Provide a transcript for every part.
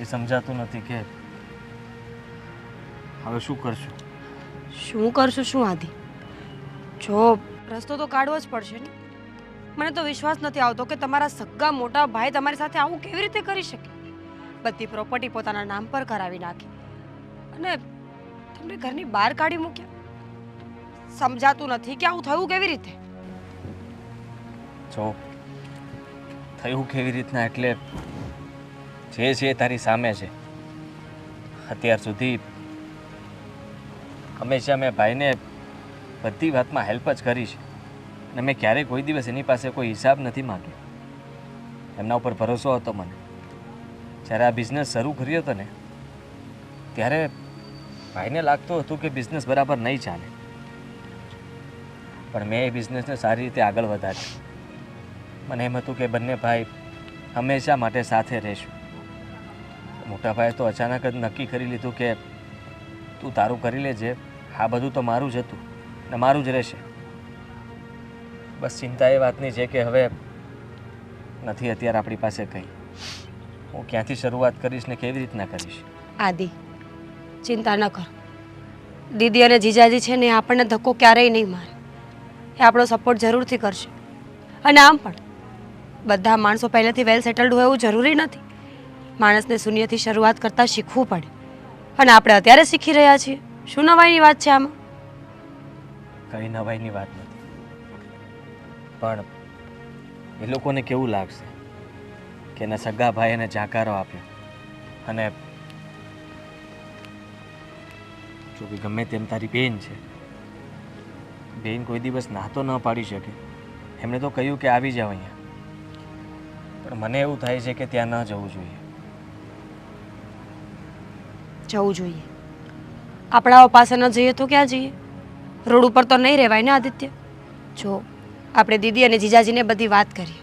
એ સમજાતું નથી કે હવે શું કરશું. શું કરશું શું આદિ? જો રસ્તો તો કાઢવો જ પડશે ને. મને તો વિશ્વાસ નથી આવતો કે તમારા સગા મોટા ભાઈ તમારી સાથે આવું કેવી રીતે કરી શકે. બધી પ્રોપર્ટી પોતાના નામ પર કરાવી નાખી અને તમને ઘરની બહાર કાઢી મૂક્યા. સમજાતું નથી કે આવું થયું કેવી રીતે. જો થયું કેવી રીતના એટલે જે છે તારી સામે છે. અત્યાર સુધી હંમેશા મેં ભાઈને બધી વાતમાં હેલ્પ જ કરી છે અને મેં ક્યારેય કોઈ દિવસ એની પાસે કોઈ હિસાબ નથી માંગ્યો. એમના ઉપર ભરોસો હતો મને. જ્યારે આ બિઝનેસ શરૂ કર્યો હતો ને ત્યારે ભાઈને લાગતું હતું કે બિઝનેસ બરાબર નહીં ચાલે, પણ મેં એ બિઝનેસને સારી રીતે આગળ વધાર્યો. મને એમ હતું કે બંને ભાઈ હંમેશા માટે સાથે રહેશું. મોટા ભાઈએ તો અચાનક જ નક્કી કરી લીધું કે તું તારું કરી લેજે, આ બધું તો મારું જ હતું ને મારું જ રહેશે. બસ ચિંતા એ વાતની છે કે હવે નથી અત્યારે આપણી પાસે કંઈ. હું ક્યાંથી શરૂઆત કરીશ ને કેવી રીતના કરીશ. આદિ ચિંતા ન કર. દીદી અને જીજાજી છે ને એ આપણને ધક્કો ક્યારેય નહીં મારે. એ આપણો સપોર્ટ જરૂરથી કરશે. અને આમ પણ બધા માણસો પહેલેથી વેલ સેટલડ હોય એવું જરૂરી નથી. માણસને શૂન્યથી શરૂઆત કરતાં શીખવું પડે અને આપણે અત્યારે શીખી રહ્યા છીએ. શું નવાઈની વાત છે આમાં? કંઈ નવાઈની વાત નથી, પણ એ લોકોને કેવું લાગશે કે એના સગા ભાઈ એને જાકારો આપ્યો અને જો કે ગમે તેમ તારી બેન છે, બેન કોઈ દિવસ ના તો ન પાડી શકે. એમણે તો કહ્યું કે આવી જાવ અહીંયા, પણ મને એવું થાય છે કે ત્યાં ન જવું જોઈએ. જવું જોઈએ. આપણાઓ પાસે ન જઈએ તો ક્યાં જઈએ? રોડ ઉપર તો નહીં રહેવાય ને આદિત્ય. જો આપણે દીદી અને જીજાજીને બધી વાત કરીએ,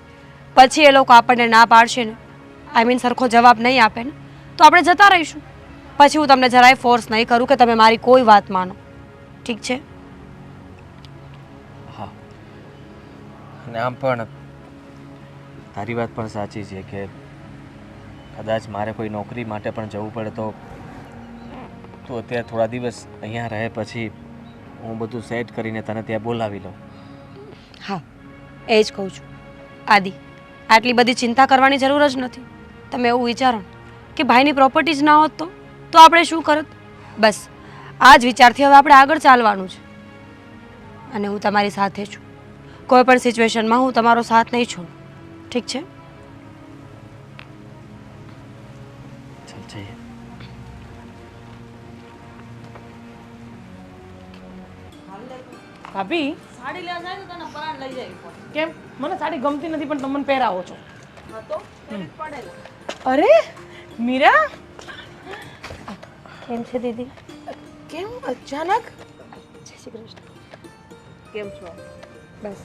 પછી એ લોકો આપણને ના પાડશે ને, આઈ મીન સરખો જવાબ નહીં આપે ને, તો આપણે જતા રહીશું. પછી હું તમને જરાય ફોર્સ નહીં કરું કે તમે મારી કોઈ વાત માનો. ઠીક છે? હા, અને આમ પણ તારી વાત પણ સાચી છે કે કદાચ મારે કોઈ નોકરી માટે પણ જવું પડે તો તું અત્યારે થોડા દિવસ અહીંયા રહે, પછી હું બધું સેટ કરીને તને ત્યાં બોલાવી લઉં. હા, એ જ કહું છું. આદિ, આટલી બધી ચિંતા કરવાની જરૂર જ નથી. તમે એવું વિચારો કે ભાઈની પ્રોપર્ટી જ ના હોત તો આપણે શું કરત? બસ આ જ વિચારથી હવે આપણે આગળ ચાલવાનું છે. અને હું તમારી સાથે છું. કોઈ પણ સિચ્યુએશનમાં હું તમારો સાથ નહીં છોડું. ઠીક છે? ચાલ જઈએ. ભાભી સાડી લેવા જાય તો તને પરાણ લઈ જાય પણ. કેમ? મને સાડી ગમતી નથી પણ તમે મને પહેરાવો છો. હા તો પહેરી જ પડે ને. અરે મીરા, કેમ છે દીદી? કેમ અચાનક? જય શ્રી કૃષ્ણ. કેમ છો? બસ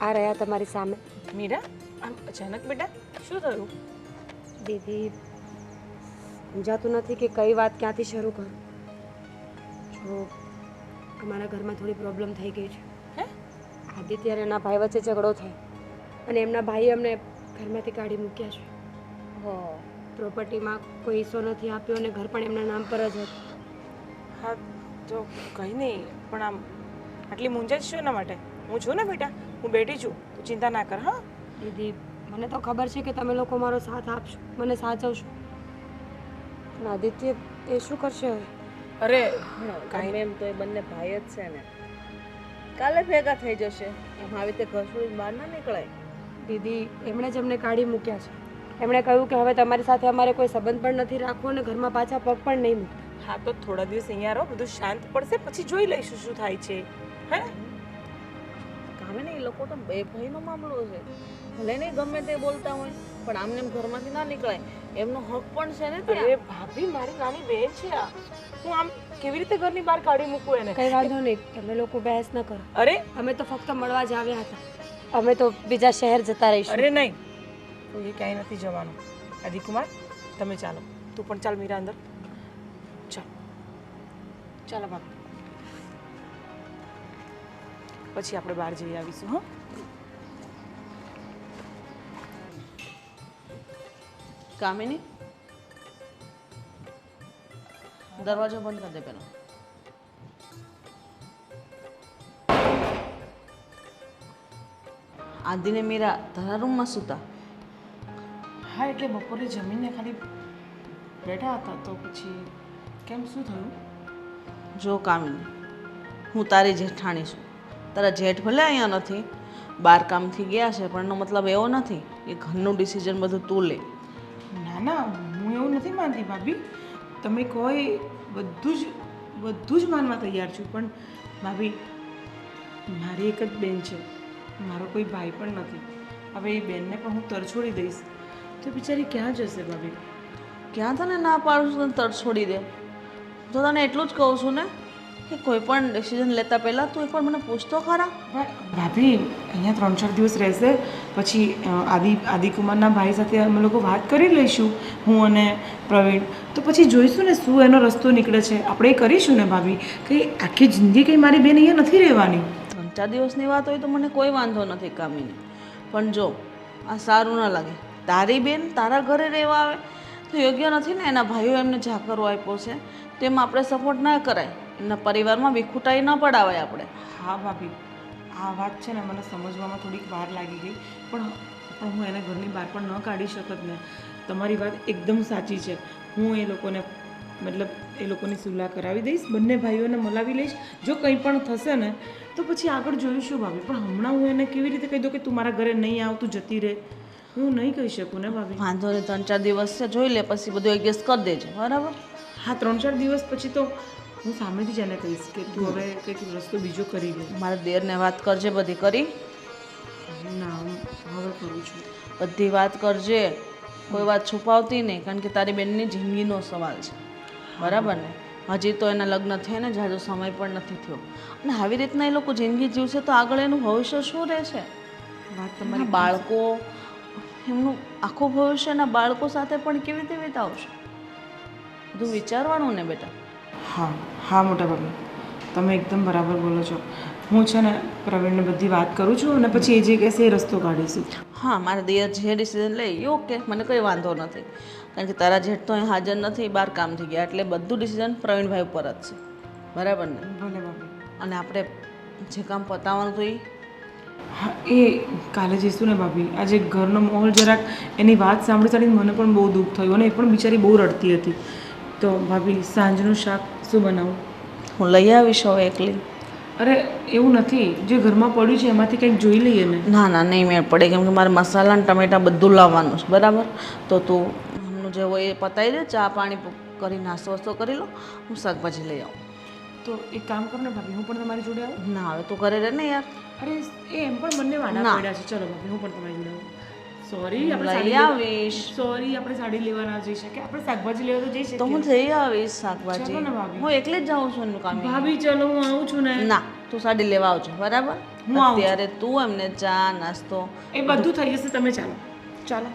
આ રહ્યા તમારી સામે. મીરા, આમ અચાનક બેટા શું થયું? દીદી સમજાતું નથી કે કઈ વાત ક્યાંથી શરૂ કરું. જો અમારા ઘરમાં થોડી પ્રોબ્લેમ થઈ ગઈ છે. હે? આદિત્ય અને એના ભાઈ વચ્ચે ઝઘડો થયો અને એમના ભાઈએ અમને ઘરમાંથી કાઢી મૂક્યા છે. હો પ્રોપર્ટીમાં કોઈ હિસ્સો નથી આપ્યો અને ઘર પણ એમના નામ પર જ હતું. હા તો કંઈ નહીં, પણ આમ આટલી મૂંઝાય શું એના માટે? હું છું ને બેટા, હું બેઠી છું, તું ચિંતા ના કર. હા દીદી મને તો ખબર છે કે તમે લોકો મારો સાથ આપશો, મને સાચવશો, પણ આદિત્ય એ શું કરશે હવે? અરે કાંઈ એમ તો એ બંને ભાઈ જ છે ને, કાલે ભેગા થઈ જશે. એમ આવી રીતે ઘર છોડીને બહાર ના નીકળાય. દીદી એમણે જ અમને કાઢી મૂક્યા છે. એમણે કહ્યું કે હવે તમારી સાથે અમારે કોઈ સંબંધ પણ નથી રાખવો અને ઘરમાં પાછા પગ પણ નહીં મૂકતા. હા તો થોડા દિવસ અહીંયા રહો, બધું શાંત પડશે પછી જોઈ લઈશું શું થાય છે. હે કામે ને એ લોકો તો બે ભાઈનો મામલો છે. ભલે નહીં ગમે તે બોલતા હોય પણ આમને એમ ઘરમાંથી ના નીકળાય. એમનો હક પણ છે ને અરે ત્યાં. ભાભી, મારી નાની બેન છે આ. હું આમ કેવી રીતે ઘરની બહાર કાઢી મૂકું એને? કઈ વાંધો નહીં, તમે લોકો બહેસ ન કરો. અરે અમે તો ફક્ત મળવા જ આવ્યા હતા. અમે તો બીજા શહેર જતા રહીશું. અરે નહીં, તો એ ક્યાંય નથી જવાનું. આદિકુમાર તમે ચાલો, તું પણ ચાલ મીરા અંદર. ચાલ ચાલો ભાભી, પછી આપણે બહાર જઈ આવીશું. હા કામિની દરવાજો બંધ કરી દે પેલો. આદિને મીરા તારા રૂમમાં સૂતા? હા એટલે બપોરે જમીને ખાલી બેઠા હતા તો પછી કેમ શું થયું? જો કામિની, હું તારી જેઠાણી છું. તારા જેઠ ભલે અહીંયા નથી, બાર કામથી ગયા છે, પણ એનો મતલબ એવો નથી કે ઘરનું ડિસિઝન બધું તું લે. ના ના, હું એવું નથી માનતી ભાભી. તમે કહો એ બધું જ માનવા તૈયાર છું, પણ ભાભી મારી એક જ બેન છે, મારો કોઈ ભાઈ પણ નથી. હવે એ બેનને પણ હું તરછોડી દઈશ તો બિચારી ક્યાં જશે ભાભી? ક્યાં તને ના પાડું છું તને તરત છોડી દે? તો તને એટલું જ કહું છું ને કે કોઈ પણ ડિસિઝન લેતા પહેલાં તું એકવાર મને પૂછતો ખરા. ભાભી અહીંયા 3-4 દિવસ રહેશે, પછી આદિકુમારના ભાઈ સાથે અમે લોકો વાત કરી લઈશું, હું અને પ્રવીણ. તો પછી જોઈશું ને શું એનો રસ્તો નીકળે છે. આપણે એ કરીશું ને ભાભી. કંઈ આખી જિંદગી કંઈ મારી બેન અહીંયા નથી રહેવાની. 3-4 દિવસની વાત હોય તો મને કોઈ વાંધો નથી કામિની, પણ જો આ સારું ના લાગે. તારી બેન તારા ઘરે રહેવા આવે તો યોગ્ય નથી ને. એના ભાઈઓ એમને જાકરો આપ્યો છે તેમ આપણે સપોર્ટ ના કરાય. એમના પરિવારમાં વિખુટાઈ ન પડાવાય આપણે. હા ભાભી, આ વાત છે ને મને સમજવામાં થોડીક વાર લાગી ગઈ, પણ હું એને ઘરની બહાર પણ ન કાઢી શકત ને. તમારી વાત એકદમ સાચી છે. હું એ લોકોને મતલબ એ લોકોની સુલાહ કરાવી દઈશ, બંને ભાઈઓને મલાવી લઈશ. જો કંઈ પણ થશે ને તો પછી આગળ જોઈશું ભાભી. પણ હમણાં હું એને કેવી રીતે કહી દઉં કે તું મારા ઘરે નહીં આવ, તું જતી રહે? હું નહીં કહી શકું ને ભાભી. વાંધો નહીં, 3-4 દિવસ છે, જોઈ લે, પછી બધું એડજસ્ટ કરી દેજે, બરાબર? હા 3-4 દિવસ પછી તો હું સામેથી જ એને કહીશ કે તું હવે કંઈક રસ્તો બીજો કરી લે. મારા દેરને વાત કરજે, બધી કરી? ના હું હવે કરું છું. બધી વાત કરજે, કોઈ વાત છુપાવતી નહીં, કારણ કે તારી બેનની જિંદગીનો સવાલ છે, બરાબર ને? હજી તો એના લગ્ન થયા ને જાજો સમય પણ નથી થયો, અને આવી રીતના એ લોકો જિંદગી જીવશે તો આગળ એનું ભવિષ્ય શું રહેશે? વાત તમારા તમારી બાળકો, એમનું આખું ભવિષ્ય એના બાળકો સાથે પણ કેવી રીતે વિતાવશે? બધું વિચારવાનું ને બેટા. હા હા મોટા ભાભી, તમે એકદમ બરાબર બોલો છો. હું છે ને પ્રવીણને બધી વાત કરું છું અને પછી એ જે કહેશે એ રસ્તો કાઢીશું. હા, મારા દિયર જે ડિસિઝન લે એ ઓકે, મને કંઈ વાંધો નથી, કારણ કે તારા જેઠ તો અહીં હાજર નથી, બહાર કામથી ગયા, એટલે બધું ડિસિઝન પ્રવીણભાઈ ઉપર જ છે, બરાબર ને? ભલે ભાભી. અને આપણે જે કામ પતાવવાનું તો એ હા એ કાલે જઈશું ને ભાભી. આજે ઘરનો માહોલ જરાક એની વાત સાંભળી સાંભળીને મને પણ બહુ દુઃખ થયું અને એ પણ બિચારી બહુ રડતી હતી. તો ભાભી સાંજનું શાક શું બનાવું? હું લઈ આવીશ હવે એકલી. અરે એવું નથી, જે ઘરમાં પડ્યું છે એમાંથી કંઈક જોઈ લઈએ ને. ના ના, નહીં મેળ પડે, કેમ કે મારે મસાલા અને ટમેટાં બધું લાવવાનું છે, બરાબર? તો તું હમણાં જે હોય એ પતાવી દે, ચા પાણી કરી નાસ્તો વસ્તો કરી લો, હું શાકભાજી લઈ આવું. તો એક કામ કરો ને ભાભી, હું પણ તમારી જોડે આવું? ના, હવે તું ઘરે રહે ને યાર. અરે એ એમ પણ બંને વાડા ના. પડ્યા છે. ચલો ભાભી, હું પણ તમારી જોડે આવું. સોરી, આપણે લઈ સાડી આવીશ. સોરી, આપણે સાડી લેવા ના જઈ શકીએ, આપણે શાકભાજી લેવા તો જઈ શકીએ. તો હું જઈ આવીશ શાકભાજી. ચલો ને ભાભી. હું એકલી જ જાઉં છું એનું કામ. ભાભી ચલો હું આવું છું ને. ના, તું સાડી લેવા આવજો, બરાબર? હું આવું છું. અત્યારે તું એમને ચા નાસ્તો એ બધું થઈ જશે, તમે ચાલો. ચાલો,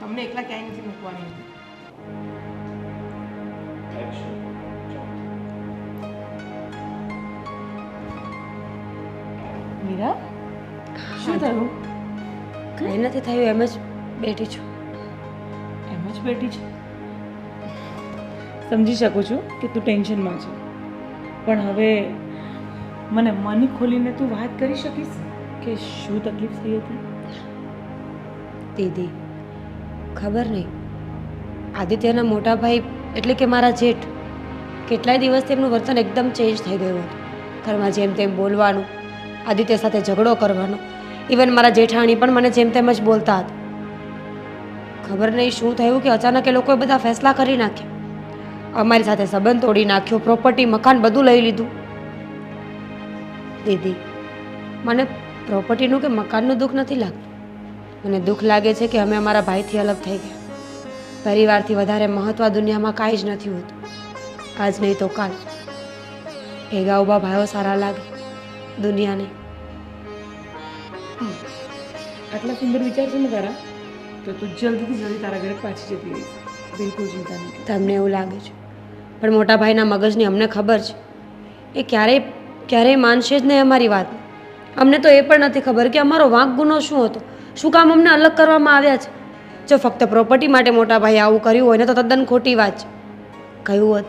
તમને એકલા ક્યાંય નથી મૂકવાની. મીરા, શું થયું? કંઈ નથી થયું, એમ જ બેઠી છું. એમ જ બેઠી છે. સમજી શકું છું કે તું ટેન્શનમાં છે, પણ હવે મને મન ખોલીને તું વાત કરી શકીશ કે શું તકલીફ થઈ હતી? દીદી, ખબર નહીં, આદિત્યના મોટા ભાઈ એટલે કે મારા જેઠ કેટલાય દિવસથી એમનું વર્તન એકદમ ચેન્જ થઈ ગયું હતું. ઘરમાં જેમ તેમ બોલવાનું, આદિત્ય સાથે ઝઘડો કરવાનો, ઇવન મારા જેઠાણી પણ મને જેમ તેમ જ બોલતા હતા. ખબર નહીં શું થયું કે અચાનક એ લોકોએ બધા ફેસલા કરી નાખ્યા. અમારી સાથે સંબંધ તોડી નાખ્યો, પ્રોપર્ટી મકાન બધું લઈ લીધું. દીદી, મને પ્રોપર્ટીનું કે મકાનનું દુઃખ નથી લાગતું, મને દુઃખ લાગે છે કે અમે અમારા ભાઈથી અલગ થઈ ગયા. પરિવારથી વધારે મહત્ત્વ દુનિયામાં કાંઈ જ નથી હોતું. આજ નહીં તો કાલ ભેગા ઊભા ભાઈઓ સારા લાગે, દુનિયા નહીં. આટલા સુંદર વિચાર છે ને તારા, તો તું જલ્દીથી જલ્દી તારા ઘરે પાછી જતી રહીશ. બિલકુલ ચિંતા નહીં. તમને એવું લાગે છે, પણ મોટા ભાઈના મગજની અમને ખબર છે, એ ક્યારેય માનશે જ નહીં અમારી વાત. અમને તો એ પણ નથી ખબર કે અમારો વાંક ગુનો શું હતો, શું કામ અમને અલગ કરવામાં આવ્યા છે. જો ફક્ત પ્રોપર્ટી માટે મોટા ભાઈએ આવું કર્યું હોય ને તો તદ્દન ખોટી વાત છે. કહ્યું હોત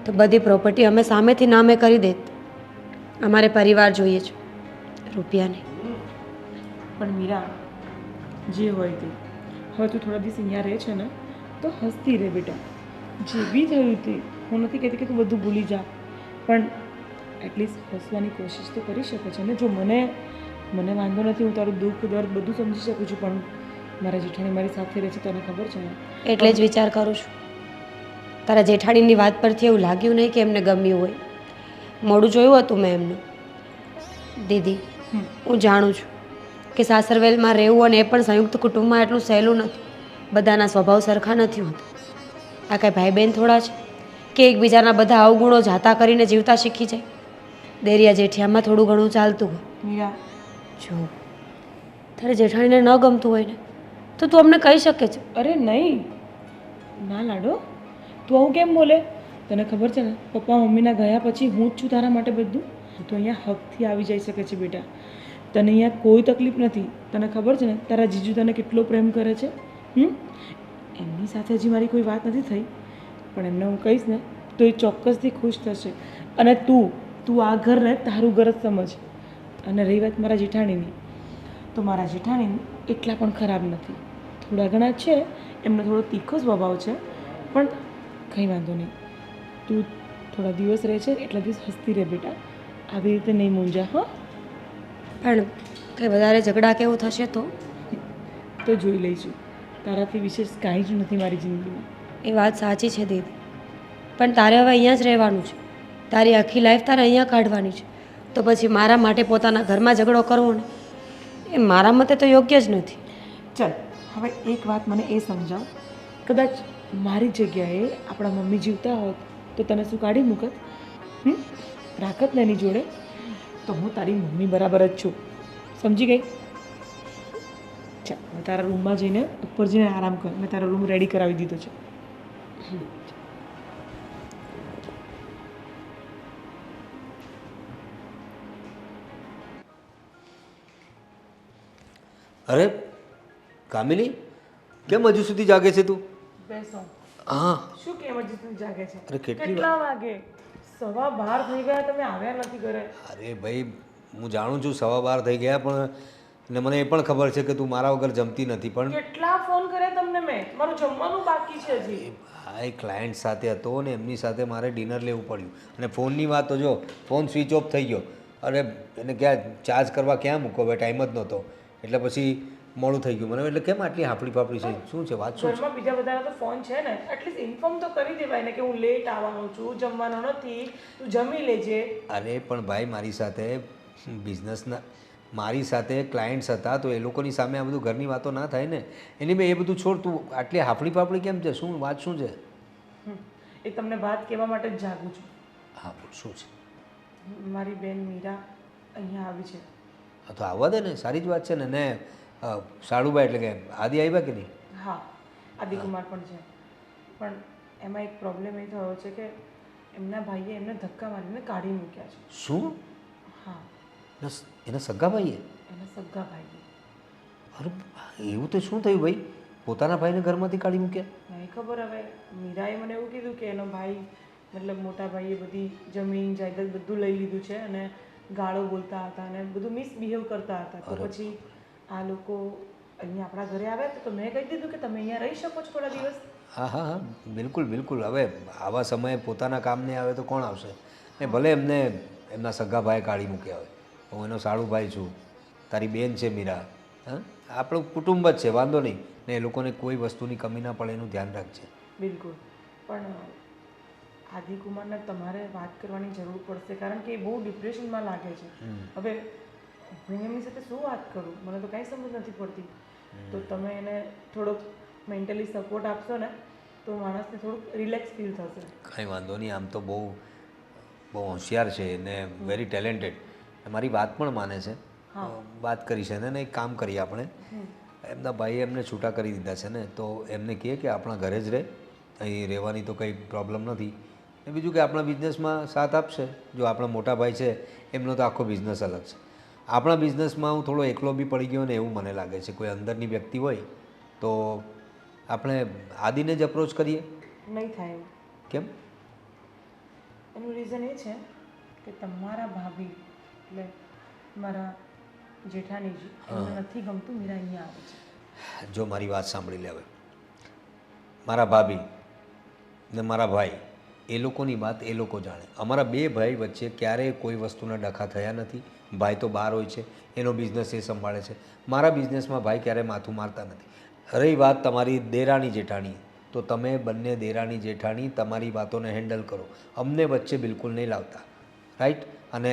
તો બધી પ્રોપર્ટી અમે સામેથી નામે કરી દેત. અમારે પરિવાર જોઈએ છે, રૂપિયા નહીં. પણ મીરા, જે હોય તે, હવે તું થોડા દિવસ અહીંયા રહે છે ને તો હસતી રહે બેટા. જે બી થયું તે, હું નથી કહેતી કે તું બધું ભૂલી જા, પણ એટલીસ્ટ હસવાની કોશિશ તો કરી શકે છે ને. જો મને વાંધો નથી, હું તારું દુઃખ દર્દ બધું સમજી શકું છું, પણ મારા જેઠાણી મારી સાથે રહે છે, તને ખબર છે ને. એટલે જ વિચાર કરું છું. તારા જેઠાણીની વાત પરથી એવું લાગ્યું નહીં કે એમને ગમ્યું હોય. મોડું જોયું હતું મેં એમનું. દીદી, હું જાણું છું કે સાસરવેલમાં રહેવું અને એ પણ સંયુક્ત કુટુંબમાં એટલું સહેલું નથી. બધાના સ્વભાવ સરખા નથી હોતા. આ કાંઈ ભાઈ બહેન થોડા છે કે એકબીજાના બધા અવગુણો જાતા કરીને જીવતા શીખી જાય. દેરિયા જેઠિયામાં થોડું ઘણું ચાલતું હોય. મીરા, જો તારે જેઠાણીને ન ગમતું હોય ને તો તું અમને કહી શકે છે. અરે નહીં, ના લાડો, તું આવું કેમ બોલે? તને ખબર છે ને, પપ્પા મમ્મીના ગયા પછી હું જ છું તારા માટે બધું. તું અહીંયા હકથી આવી જઈ શકે છે બેટા. તને અહીંયા કોઈ તકલીફ નથી. તને ખબર છે ને, તારા જીજુ તને કેટલો પ્રેમ કરે છે. એમની સાથે હજી મારી કોઈ વાત નથી થઈ, પણ એમને હું કહીશ ને તો એ ચોક્કસથી ખુશ થશે. અને તું આ ઘરને તારું ઘર જ સમજ. અને રહી વાત મારા જેઠાણીની, તો મારા જેઠાણી એટલા પણ ખરાબ નથી. થોડા ઘણા છે, એમનો થોડો તીખો સ્વભાવ છે, પણ કંઈ વાંધો નહીં. તું થોડા દિવસ રહે છે, એટલા દિવસ હસતી રહે બેટા. આવી રીતે નહીં મૂંઝા. હા, પણ કંઈ વધારે ઝઘડા કેવું થશે તો જોઈ લઈશું. તારાથી વિશેષ કાંઈ જ નથી મારી જિંદગીમાં. એ વાત સાચી છે દીદી, પણ તારે હવે અહીંયા જ રહેવાનું છે. તારી આખી લાઈફ તારે અહીંયા કાઢવાની છે. તો પછી મારા માટે પોતાના ઘરમાં ઝઘડો કરવો ને એ મારા મતે તો યોગ્ય જ નથી. ચાલ, હવે એક વાત મને એ સમજાવ. કદાચ મારી જગ્યાએ આપણા મમ્મી જીવતા હોત તો તને શું કાઢી મૂકત? રાખત ને એની જોડે? તો હું તારી મમ્મી બરાબર જ છું, સમજી ગઈ? ચાલ, હવે તારા રૂમમાં જઈને ઉપર જઈને આરામ કર. મેં તારો રૂમ રેડી કરાવી દીધો છે. અરે કામિની, કેમ હજુ સુધી જાગે છે તું? બેસો. હા, શું કેમ હજી તું જાગે છે? અરે કેટલી કેટલા વાગે? 12:15 થઈ ગયા, તમે આવ્યા નથી ઘરે. અરે ભાઈ, હું જાણું છું 12:15 થઈ ગયા, પણ ને મને એ પણ ખબર છે કે તું મારા વગર જમતી નથી, પણ કેટલા ફોન કર્યા તમને મેં? મારું જમવાનું બાકી છે હજી. ભાઈ ક્લાયન્ટ સાથે હતો ને એમની સાથે મારે ડિનર લેવું પડ્યું. અને ફોનની વાત તો જો, ફોન સ્વિચ ઓફ થઈ ગયો. અરે એને ક્યાં ચાર્જ કરવા ક્યાં મૂકો? હવે ટાઈમ જ નહોતો, એટલે પછી મોડું થઈ ગયું મને. એટલે કેમ આટલી હાફડી ફાફડી છે? શું છે વાત? શું છે? ઘરમાં બીજા બધાના તો ફોન છે ને, એટલીસ્ટ ઇન્ફોર્મ તો કરી દેવાય ને કે હું લેટ આવવાનો છું, જમવાનો નથી, તું જમી લેજે. અરે પણ ભાઈ, મારી સાથે બિઝનેસના મારી સાથે ક્લાયન્ટ્સ હતા, તો એ લોકોની સામે આ બધું ઘરની વાતો ના થાય ને. એની મેં એ બધું છોડ, તું આટલી હાફડી ફાફડી કેમ છે? શું વાત શું છે? એ તમને વાત કહેવા માટે જ જાગું છું. હા, શું છે? મારી બેન મીરા અહીંયા આવી છે. હા તો આવવા દે ને, સારી જ વાત છે ને. સાડુભાઈ એટલે કે આદિ આવ્યા કે નહીં? હા, આદિકુમાર પણ છે, પણ એમાં એક પ્રોબ્લેમ એ થયો છે કે એમના ભાઈએ એમને ધક્કા મારીને કાઢી મૂક્યા છે. શું? હા, એના સગા ભાઈએ? એના સગા ભાઈએ. અરે એવું તો શું થયું ભાઈ? પોતાના ભાઈને ઘરમાંથી કાઢી મૂક્યા? નહીં ખબર. હવે મીરાએ મને એવું કીધું કે એનો ભાઈ, મતલબ મોટા ભાઈએ બધી જમીન જાયદાદ બધું લઈ લીધું છે અને ગાળો બોલતા હતા અને બધું મિસબિહેવ કરતા હતા. તો પછી આ લોકો અહીંયા આપણા ઘરે આવ્યા તો મેં કહી દીધું કે તમે અહીંયા રહી શકો છો થોડા દિવસ. હા હા હા, બિલકુલ બિલકુલ. હવે આવા સમયે પોતાના કામને આવે તો કોણ આવશે? ને ભલે એમને એમના સગા ભાઈ કાઢી મૂક્યા હોય, હું એનો સાળુભાઈ છું, તારી બેન છે મીરા. હા, આપણું કુટુંબ જ છે, વાંધો નહીં. ને એ લોકોને કોઈ વસ્તુની કમી ના પડે એનું ધ્યાન રાખજે. બિલકુલ. પણ આદિકુમારને તમારે વાત કરવાની જરૂર પડશે, કારણ કે એ બહુ ડિપ્રેશનમાં લાગે છે. હવે હું એમની સાથે શું વાત કરું? મને તો કાંઈ સમજ નથી પડતી. તો તમે એને થોડોક મેન્ટલી સપોર્ટ આપશો ને તો માણસને થોડુંક રિલેક્સ ફીલ થશે. કંઈ વાંધો નહીં. આમ તો બહુ હોશિયાર છે ને વેરી ટેલેન્ટેડ. મારી વાત પણ માને છે. વાત કરી છે ને એક કામ કરીએ આપણે, એમના ભાઈએ એમને છૂટા કરી દીધા છે ને, તો એમને કહે કે આપણા ઘરે જ રહે, અહીં રહેવાની તો કંઈ પ્રોબ્લેમ નથી. ને બીજું કે આપણા બિઝનેસમાં સાથ આપશે. જો આપણા મોટા ભાઈ છે એમનો તો આખો બિઝનેસ અલગ છે. આપણા બિઝનેસમાં હું થોડો એકલો બી પડી ગયો ને એવું મને લાગે છે. કોઈ અંદરની વ્યક્તિ હોય તો આપણે આદિને જ અપ્રોચ કરીએ. નહીં થાય એવું. કેમ? એનું રીઝન એ છે કે તમારા ભાભી એટલે મારા જેઠાણીજી એમને નથી ગમતું મીરા અહીંયા આવે છે. જો મારી વાત સાંભળી લે હવે. મારા ભાભી ને મારા ભાઈ એ લોકોની વાત એ લોકો જાણે. અમારા બે ભાઈ વચ્ચે ક્યારેય કોઈ વસ્તુના ડખા થયા નથી. ભાઈ તો બહાર હોય છે, એનો બિઝનેસ એ સંભાળે છે. મારા બિઝનેસમાં ભાઈ ક્યારેય માથું મારતા નથી. રહી વાત તમારી દેરાણી જેઠાણી, તો તમે બંને દેરાણી જેઠાણી તમારી વાતોને હેન્ડલ કરો. અમને વચ્ચે બિલકુલ નહીં લાવતા, રાઈટ? અને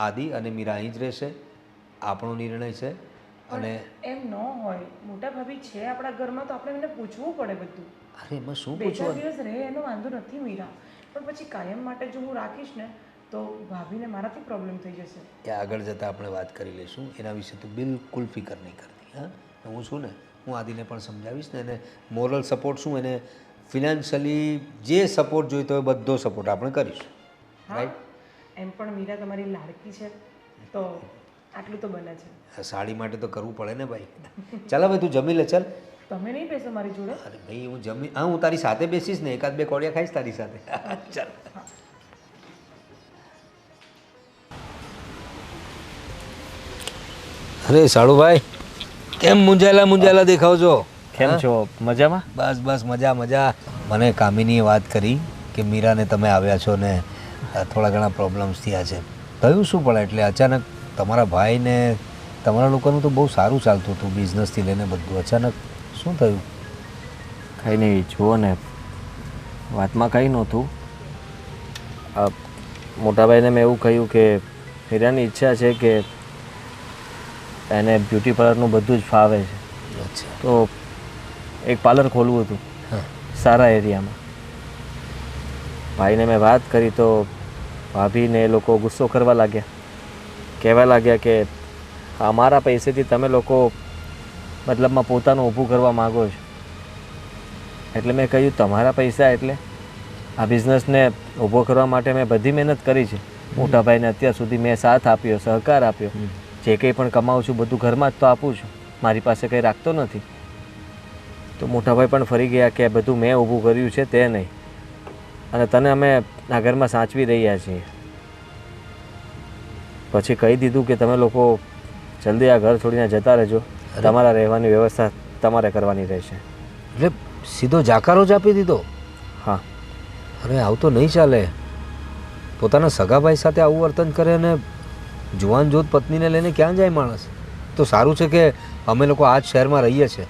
આદિ અને મીરા અહીં જ રહેશે, આપણો નિર્ણય છે. અને એમ ન હોય, મોટા ભાભી છે આપણા ઘરમાં તો આપણે એમને પૂછવું પડે બધું. અરે એમાં શું 2-4 પૂછવાનું? દિવસ રહે એનો વાંધો નથી મીરા, પણ પછી કાયમ માટે જો હું રાખીશ ને તો ભાભીને મારાથી પ્રોબ્લેમ થઈ જશે. એ આગળ જતાં આપણે વાત કરી લઈશું. એના વિશે તો બિલકુલ ફિકર નહીં કરતી. હા, હું છું ને, હું આદિને પણ સમજાવીશ ને. એને મોરલ સપોર્ટ શું, એને ફિનાન્શિયલી જે સપોર્ટ જોઈતો હોય બધો સપોર્ટ આપણે કરીશું, રાઈટ? એમ પણ મીરા તમારી લાડકી છે તો આટલું તો બને છે. સાડી માટે તો કરવું પડે ને ભાઈ. ચાલ હવે તું જમી લે. ચાલ. તમે નહીં બેસો મારી જોડે? અરે ભાઈ હું જમી, હા હું તારી સાથે બેસીશ ને, 1-2 કોડિયા ખાઈશ તારી સાથે. ચાલ. અરે સાળુભાઈ, કેમ મુંજાયેલા દેખાવ છો? કેમ છો? મજામાં? બસ બસ મજા મજા. મને કામિનીએ વાત કરી કે મીરાને તમે આવ્યા છો ને થોડા ઘણા પ્રોબ્લેમ્સ થયા છે. થયું શું પણ એટલે અચાનક તમારા ભાઈને તમારા લોકોનું તો બહુ સારું ચાલતું હતું, બિઝનેસથી લઈને બધું. અચાનક શું થયું? કંઈ નહીં, જુઓ ને, વાતમાં કંઈ નહોતું. મોટાભાઈને મેં એવું કહ્યું કે હીરાની ઈચ્છા છે કે એને બ્યુટી પાર્લરનું બધું જ ફાવે છે, અચ્છા. તો એક પાર્લર ખોલવું હતું સારા એરિયામાં. ભાઈને મેં વાત કરી તો ભાભીને એ લોકો ગુસ્સો કરવા લાગ્યા, કહેવા લાગ્યા કે અમારા પૈસેથી તમે લોકો મતલબમાં પોતાનું ઊભું કરવા માગો છો. એટલે મેં કહ્યું તમારા પૈસા એટલે આ બિઝનેસને ઊભો કરવા માટે મેં બધી મહેનત કરી છે. મોટા ભાઈને અત્યાર સુધી મેં સાથ આપ્યો, સહકાર આપ્યો. જે કંઈ પણ કમાઉં છું બધું ઘરમાં જ તો આપું છું, મારી પાસે કંઈ રાખતો નથી. તો મોટાભાઈ પણ ફરી ગયા કે બધું મેં ઊભું કર્યું છે તે નહીં, અને તને અમે આ ઘરમાં સાચવી રહ્યા છીએ. પછી કહી દીધું કે તમે લોકો જલ્દી આ ઘર છોડીને જતા રહેજો, તમારા રહેવાની વ્યવસ્થા તમારે કરવાની રહેશે. એટલે સીધો જાકારો જ આપી દીધો? હા. અરે આવું તો નહીં ચાલે. પોતાના સગાભાઈ સાથે આવું વર્તન કરે અને જુવાન જોત પત્નીને લઈને ક્યાં જાય માણસ? તો સારું છે કે અમે લોકો આ જ શહેરમાં રહીએ છીએ.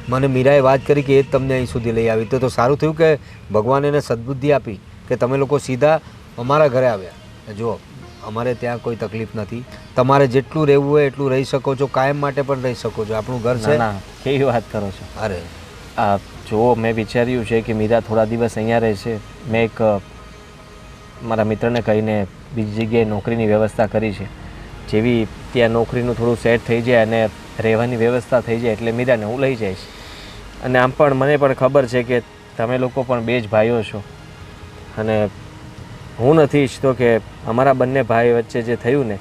મને મીરાએ વાત કરી કે એ જ તમને અહીં સુધી લઈ આવી, તો સારું થયું કે ભગવાન એને સદબુદ્ધિ આપી કે તમે લોકો સીધા અમારા ઘરે આવ્યા. જુઓ, અમારે ત્યાં કોઈ તકલીફ નથી. તમારે જેટલું રહેવું હોય એટલું રહી શકો છો, કાયમ માટે પણ રહી શકો છો. આપણું ઘર છે. ના, કેવી વાત કરો છો? અરે જુઓ, મેં વિચાર્યું છે કે મીરા થોડા દિવસ અહીંયા રહેશે. મેં એક મારા મિત્રને કહીને બીજી જગ્યાએ નોકરીની વ્યવસ્થા કરી છે. જેવી ત્યાં નોકરીનું થોડું સેટ થઈ જાય અને રહેવાની વ્યવસ્થા થઈ જાય એટલે મીરાને હું લઈ જઈશ. અને આમ પણ મને પણ ખબર છે કે તમે લોકો પણ બે જ ભાઈઓ છો, અને હું નથી ઈચ્છતો કે અમારા બંને ભાઈ વચ્ચે જે થયું ને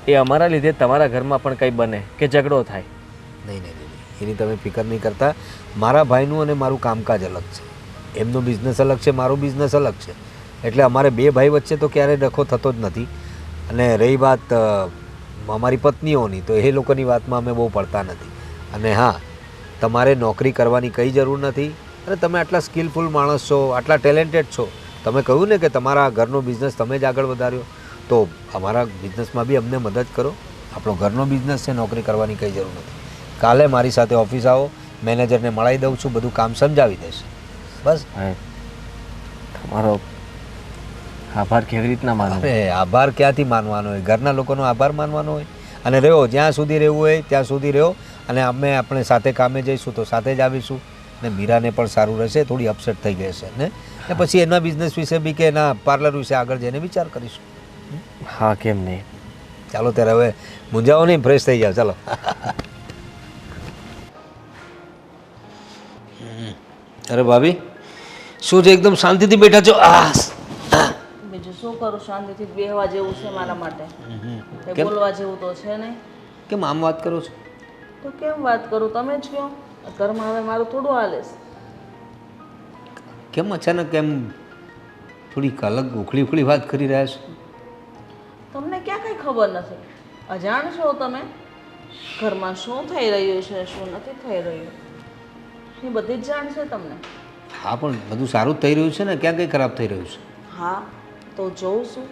એ અમારા લીધે તમારા ઘરમાં પણ કંઈ બને કે ઝઘડો થાય. નહીં નહીં નહીં, એની તમે ફિકર નહીં કરતા. મારા ભાઈનું અને મારું કામકાજ અલગ છે, એમનો બિઝનેસ અલગ છે, મારો બિઝનેસ અલગ છે. એટલે અમારે બે ભાઈ વચ્ચે તો ક્યારેય ડખો થતો જ નથી. અને રહી વાત અમારી પત્નીઓની, તો એ લોકોની વાતમાં અમે બહુ પડતા નથી. અને હા, તમારે નોકરી કરવાની કંઈ જરૂર નથી. અને તમે આટલા સ્કિલફુલ માણસ છો, આટલા ટેલેન્ટેડ છો. તમે કહ્યું ને કે તમારા ઘરનો બિઝનેસ તમે જ આગળ વધાર્યો, તો અમારા બિઝનેસમાં બી અમને મદદ કરો. આપણો ઘરનો બિઝનેસ છે, નોકરી કરવાની કંઈ જરૂર નથી. કાલે મારી સાથે ઓફિસ આવો, મેનેજરને મળાવી દઉં છું, બધું કામ સમજાવી દઈશ. બસ. તમારો આભાર કેવી રીતના માનો? અરે આભાર ક્યાંથી માનવાનો હોય? ઘરના લોકોનો આભાર માનવાનો હોય. અને રહ્યો જ્યાં સુધી રહેવું હોય ત્યાં સુધી રહ્યો. અને આપણે સાથે કામે જઈશું તો સાથે જ આવીશું. ને મીરાને પણ સારું રહેશે, થોડી અપસેટ થઈ ગઈ હશે ને પછી એના બિઝનેસ વિશે બી કે એના પાર્લર વિશે આગળ જઈને વિચાર કરીશું. હા, કેમ નહીં. ચાલો ત્યારે હવે મૂંઝાવો નહીં, ફ્રેશ થઈ જાઓ. ચાલો. અરે ભાભી, શું છે એકદમ શાંતિથી બેઠા છો? બીજું શું કરું, શાંતિથી બેહવા જેવું છે મારા માટે. કંઈ બોલવા જેવું તો છે નહીં. કેમ આમ વાત કરો છો? તો કેમ વાત કરું, તમે જ કહો. ઘરમાં હવે મારું થોડું હાલે છે. કેમ અચાનક કેમ થોડીક અલગ ઉખળી ઉખળી વાત કરી રહ્યા છો. તમને ક્યાં કંઈ ખબર નથી? અજાણ છો તમે? ઘરમાં શું થઈ રહ્યું છે, શું નથી થઈ રહ્યું, એ બધી જ જાણ છે તમને. હા, પણ બધું સારું જ થઈ રહ્યું છે ને, ક્યાં કંઈ ખરાબ થઈ રહ્યું છે? હા, તો જોઉં છું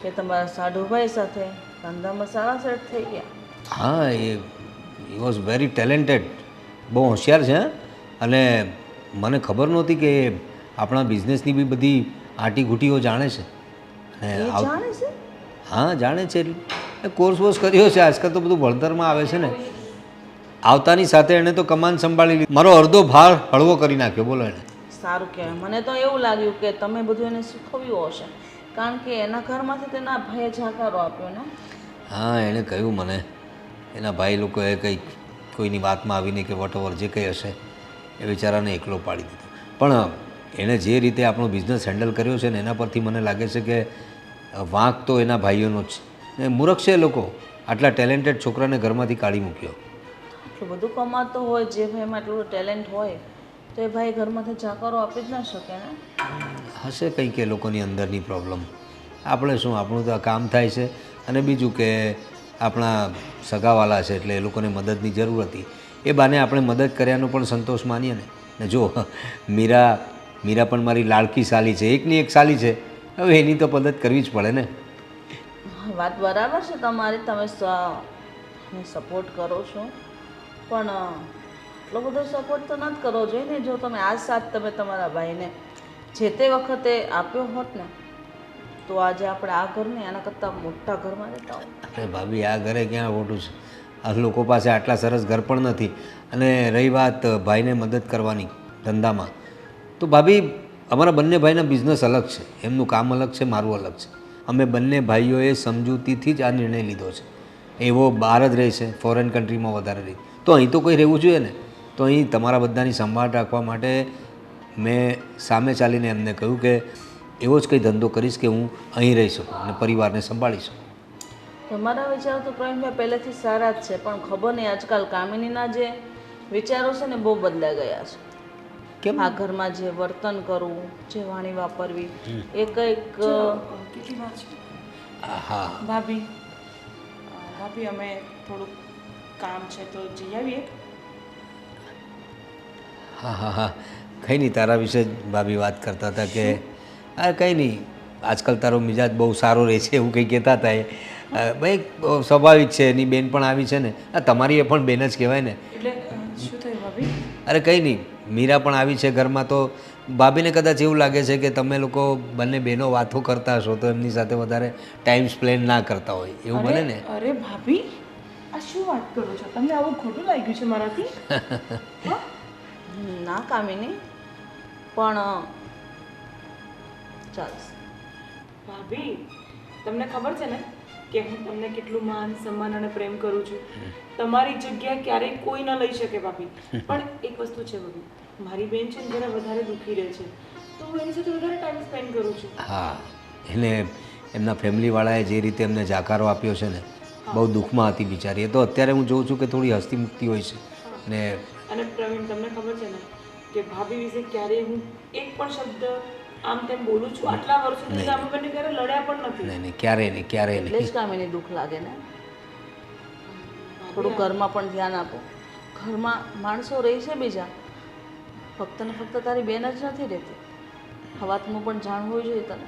કે તમારા સાઢુભાઈ સાથે ધંધામાં સારા સેટ થઈ ગયા. હા, એ વોઝ વેરી ટેલેન્ટેડ, બહુ હોશિયાર છે. અને મને ખબર નહોતી કે આપણા બિઝનેસની બી બધી આંટીઘૂંટીઓ જાણે છે. અને એ જાણે છે? હા, જાણે છે. એટલે કોર્સ વોર્સ કર્યો છે. આજકાલ તો બધું ભણતરમાં આવે છે ને. આવતાની સાથે એણે તો કમાન સંભાળી લીધી, મારો અડધો ભાર હળવો કરી નાખ્યો. બોલો એણે. સારું કહેવાય. મને તો એવું લાગ્યું કે તમે બધું એને શીખવ્યું હશે, કારણ કે એના ઘરમાંથી તેના ભાઈએ જાકારો આપ્યો ને. હા, એણે કહ્યું મને, એના ભાઈ લોકોએ કંઈક કોઈની વાતમાં આવીને કે વોટએવર જે કંઈ હશે એ બિચારાને એકલો પાડી દીધો. પણ એણે જે રીતે આપણો બિઝનેસ હેન્ડલ કર્યો છે ને, એના પરથી મને લાગે છે કે વાંક તો એના ભાઈઓનો જ છે. એ મૂર્ખ છે એ લોકો, આટલા ટેલેન્ટેડ છોકરાને ઘરમાંથી કાઢી મૂક્યો. આટલું બધું કમાતો હોય, જે ભાઈમાં એટલું ટેલેન્ટ હોય, તો એ ભાઈ ઘરમાંથી જાકારો આપી જ ના શકે ને. હશે કંઈક એ લોકોની અંદરની પ્રોબ્લેમ. આપણે શું, આપણું તો આ કામ થાય છે. અને બીજું કે આપણા સગાવાલા છે એટલે એ લોકોને મદદની જરૂર હતી, એ બાને આપણે મદદ કર્યાનો પણ સંતોષ માનીએ ને. ને જો મીરા પણ મારી લાડકી સાલી છે, એકની એક સાલી છે, હવે એની તો મદદ કરવી જ પડે ને. વાત બરાબર છે તમારી, તમે સપોર્ટ કરો છો, પણ એટલો બધો સપોર્ટ તો નથી કરવો જોઈએ ને. જો તમે આ સાથ તમે તમારા ભાઈને જે તે વખતે આપ્યો હોત ને, તો આજે આપણે આ ઘરને આના કરતાં મોટા ઘરમાં રહેતા હોત. અરે ભાભી, આ ઘરે ક્યાં ખોટું છે? આ લોકો પાસે આટલા સરસ ઘર પણ નથી. અને રહી વાત ભાઈને મદદ કરવાની ધંધામાં, તો ભાભી અમારા બંને ભાઈના બિઝનેસ અલગ છે, એમનું કામ અલગ છે, મારું અલગ છે. અમે બંને ભાઈઓએ સમજૂતીથી જ આ નિર્ણય લીધો છે. એવો બહાર જ રહે છે, ફોરેન કન્ટ્રીમાં વધારે રહી, તો અહીં તો કોઈ રહેવું જોઈએ ને. તો અહીં તમારા બધાની સંભાળ રાખવા માટે મેં સામે ચાલીને એમને કહ્યું કે એવો જ કંઈ ધંધો કરીશ કે હું અહીં રહી શકું અને પરિવારને સંભાળી શકું. તમારા વિચારો તો પ્રવીણભાઈ પહેલેથી સારા જ છે, પણ ખબર નહીં આજકાલ કામિનીના જે વિચારો છે ને બહુ બદલાઈ ગયા છે. કેમ? આ ઘરમાં જે વર્તન કરવું, જે વાણી વાપરવી, એ કંઈક કેટલી વાર છે હા ભાભી? ભાભી અમે થોડુંક કામ છે તો જઈ આવીએ. હા હા હા, કંઈ નહીં, તારા વિશે જ ભાભી વાત કરતા હતા કે હા કંઈ નહીં, આજકાલ તારો મિજાજ બહુ સારો રહે છે એવું કંઈ કહેતા હતા. એ ભાઈ સ્વાભાવિક છે, એની બેન પણ આવી છે ને. આ તમારી એ પણ બેન જ કહેવાય ને. એટલે શું થયું ભાભી? અરે કંઈ નહીં, મીરા પણ આવી છે ઘરમાં, તો ભાભીને કદાચ એવું લાગે છે કે તમે લોકો બંને બહેનો વાતો કરતા હશો તો એમની સાથે વધારે ટાઈમ સ્પેન્ડ ના કરતા હોય, એવું બને ને. અરે ભાભી, આ શું વાત કરો છો? તમને આવું ખોટું લાગ્યું છે મારાથી? ના કામિની, પણ ચાલશે. ભાભી, તમને ખબર છે ને કે હું તમને કેટલું માન સન્માન અને પ્રેમ કરું છું. તમારી જગ્યા ક્યારેય કોઈ ન લઈ શકે ભાભી. પણ એક વસ્તુ છે ભાભી, મારી બેન છે ને જરા વધારે દુઃખી રહે છે, તો હું એની સાથે વધારે ટાઈમ સ્પેન્ડ કરું છું. હા, એને એમના ફેમિલીવાળાએ જે રીતે એમને જાકારો આપ્યો છે ને, બહુ દુઃખમાં હતી બિચારી. એ તો અત્યારે હું જોઉં છું કે થોડી હસતી મુક્તિ હોય છે. ને અને પ્રવીણ, તમને ખબર છે ને કે ભાભી વિશે ક્યારેય હું એક પણ શબ્દ આમ તેમ બોલું છું? આટલા વર્ષો સુધી અમે બંને ક્યારે લડ્યા પણ નથી. નહીં નહીં, ક્યારેય નહીં, ક્યારેય એટલે જ નહીં. કામિની દુઃખ લાગે ને. થોડું ઘરમાં પણ ધ્યાન આપો. ઘરમાં માણસો રહે છે બીજા, ફક્ત ને ફક્ત તારી બેન જ નથી રહેતી. આ વાતનું પણ જાણ હોવી જોઈએ તને.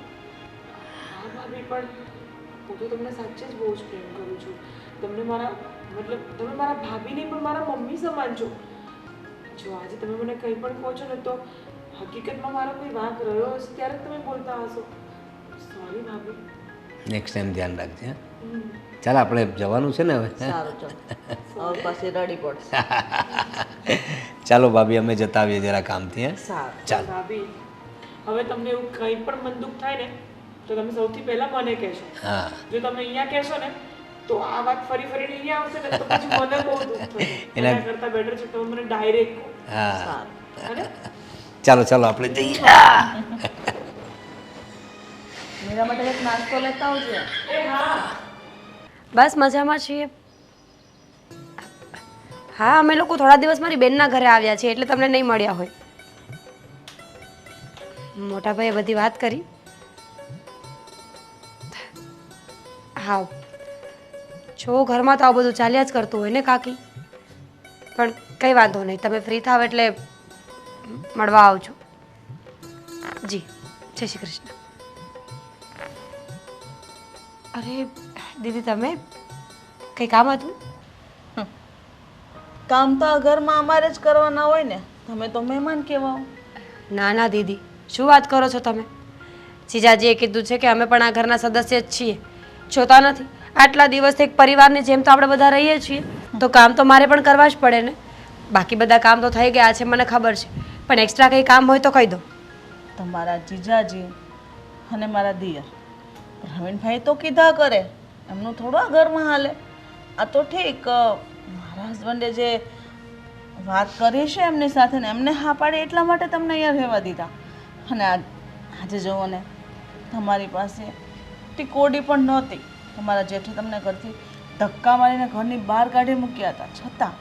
હા ભાભી, પણ હું તો તમને સાચે જ બહુ જ પ્રેમ કરું છું. તમને મારા મતલબ તમે મારા ભાભી નહીં પણ મારા મમ્મી સમાન છો. જો આજે તમે મને કંઈ પણ કહો છો ને, તો હકીકતમાં મારો કોઈ વાંક રહ્યો હશે ત્યારે જ તમે બોલતા હશો. સોરી ભાભી. નેક્સ્ટ ટાઈમ ધ્યાન રાખજે. હા, ચાલ આપણે જવાનું છે ને હવે. સારું ચાલ, હવે પાછી રડી પડશે. ચાલો ભાભી, અમે જતા આવીએ જરા કામથી. હે, સારું. ચાલ. ભાભી, હવે તમને એવું કંઈ પણ મન દુઃખ થાય ને તો તમે સૌથી પહેલા મને કહેશો. હા, જો તમે અહીંયા કહેશો ને તો આ વાત ફરી ફરીને અહીંયા આવશે ને તો પછી મને બહુ દુઃખ થશે. એના કરતાં બેટર છે તમે મને ડાયરેક્ટ કહો. હા, સારું. અને ચાલો ચાલો આપણે જઈએ. મીરા માટે એક નાસ્તો લેતા આવજે. એ હા, બસ મજામાં છીએ. હા, અમે લોકો થોડા દિવસ મારી બેનના ઘરે આવ્યા છીએ એટલે તમને નહીં મળ્યા હોય. મોટા ભાઈએ બધી વાત કરી હા જો ઘરમાં તો આવું બધું ચાલ્યા જ કરતું હોય ને કાકી, પણ કંઈ વાંધો નહીં, તમે ફ્રી થાવ એટલે મળવા આવજો. જી, જય શ્રી કૃષ્ણ. અરે દીદી, તમે કંઈ કામ હતું? કામ તો આ ઘરમાં અમારે જ કરવાના હોય ને, તમે તો મહેમાન કહેવાઓ. ના ના દીદી, શું વાત કરો છો તમે? જીજાજીએ કીધું છે કે અમે પણ આ ઘરના સદસ્ય જ છીએ. જોતા નથી આટલા દિવસથી એક પરિવારની જેમ તો આપણે બધા રહીએ છીએ, તો કામ તો મારે પણ કરવા જ પડે ને. બાકી બધા કામ તો થઈ ગયા છે, મને ખબર છે, પણ એક્સ્ટ્રા કંઈ કામ હોય તો કહી દો. તમારા જીજાજી અને મારા દિયર પ્રવીણભાઈ તો કીધા કરે, એમનું થોડું આ ઘરમાં હાલે. આ તો ઠીક, મારા હસબન્ડે જે વાત કરી છે એમની સાથે ને એમને હા પાડી એટલા માટે તમને અહીંયા રહેવા દીધા. અને આજે જુઓ ને, તમારી પાસે ટીકોડી પણ નહોતી. તમારા જેઠે તમને ઘરથી ધક્કા મારીને ઘરની બહાર કાઢી મૂક્યા હતા, છતાં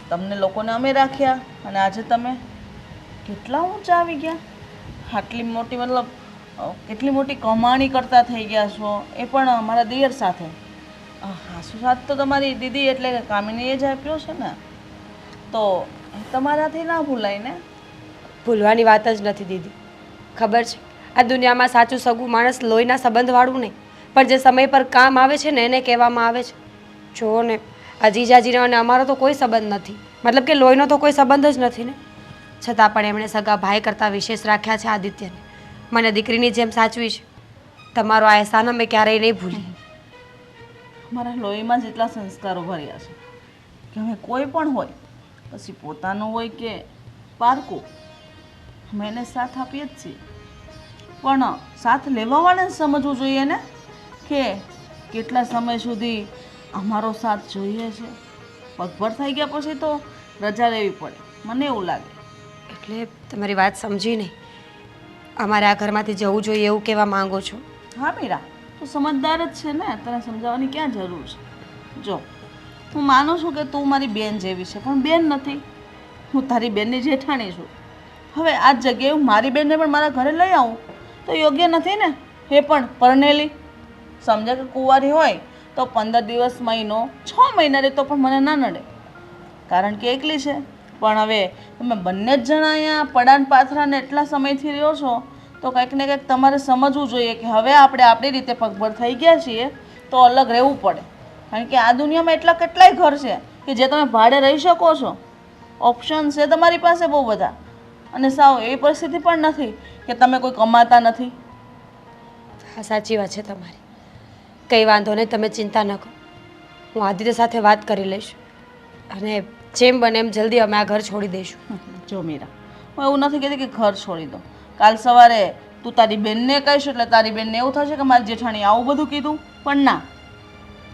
તમને લોકોને અમે રાખ્યા અને આજે તમે કેટલા ઊંચા આવી ગયા. આટલી મોટી મતલબ કેટલી મોટી કમાણી કરતા થઈ ગયા છો, એ પણ અમારા દિયર સાથે. હાસુ સાથ તો તમારી દીદી એટલે કે કામિનીએ જ આપ્યો છે ને, તો એ તમારાથી ના ભૂલાય ને. ભૂલવાની વાત જ નથી દીદી. ખબર છે, આ દુનિયામાં સાચું સગું માણસ લોહીના સંબંધવાળું નહીં, પણ જે સમય પર કામ આવે છે ને એને કહેવામાં આવે છે. જુઓ ને, આ જીજાજીનો અને અમારો તો કોઈ સંબંધ નથી, મતલબ કે લોહીનો તો કોઈ સંબંધ જ નથી ને, છતાં પણ એમણે સગા ભાઈ કરતાં વિશેષ રાખ્યા છે આદિત્યને. મને દીકરીની જેમ સાચવી છે. તમારો આ અહેસાન અમે ક્યારેય નહીં ભૂલી. મારા લોહીમાં જેટલા સંસ્કારો ભર્યા છે કે હવે કોઈ પણ હોય, પછી પોતાનું હોય કે પારકું, અમે એને સાથ આપીએ જ છીએ. પણ સાથ લેવાવાળાને સમજવું જોઈએ ને કે કેટલા સમય સુધી અમારો સાથ જોઈએ છે. પગભર થઈ ગયા પછી તો રજા લેવી પડે, મને એવું લાગે. એટલે તમારી વાત સમજી નહીં, અમારે આ ઘરમાંથી જવું જોઈએ એવું કહેવા માંગો છો? હા મીરા, તું સમજદાર જ છે ને, તને સમજાવવાની ક્યાં જરૂર છે. જો, હું માનું છું કે તું મારી બેન જેવી છે, પણ બેન નથી. હું તારી બેનની જેઠાણી છું. હવે આ જ જગ્યાએ હું મારી બેનને પણ મારા ઘરે લઈ આવું તો યોગ્ય નથી ને. એ પણ પરણેલી, સમજે કે કુંવારી હોય તો 15 દિવસ, મહિનો, 6 મહિના રહેતો પણ મને ના નડે, કારણ કે એકલી છે. પણ હવે તમે બંને જ જણા અહીંયા પડાન પાથરાને એટલા સમયથી રહ્યો છો, તો કંઈક ને કંઈક તમારે સમજવું જોઈએ કે હવે આપણે આપણી રીતે પગભર થઈ ગયા છીએ તો અલગ રહેવું પડે. કારણ કે આ દુનિયામાં એટલા કેટલાય ઘર છે કે જે તમે ભાડે રહી શકો છો. ઓપ્શન છે તમારી પાસે બહુ બધા, અને સાવ એવી પરિસ્થિતિ પણ નથી કે તમે કોઈ કમાતા નથી. હા, સાચી વાત છે તમારી. કંઈ વાંધો નહીં, તમે ચિંતા ન કરો. હું આદિત્ય સાથે વાત કરી લઈશ અને જેમ બને એમ જલ્દી અમે આ ઘર છોડી દઈશું. જો મીરા, હું એવું નથી કહેતી કે ઘર છોડી દો. કાલ સવારે તું તારી બેનને કહીશ એટલે તારી બેનને એવું થશે કે મારી જેઠાણી આવું બધું કીધું. પણ ના,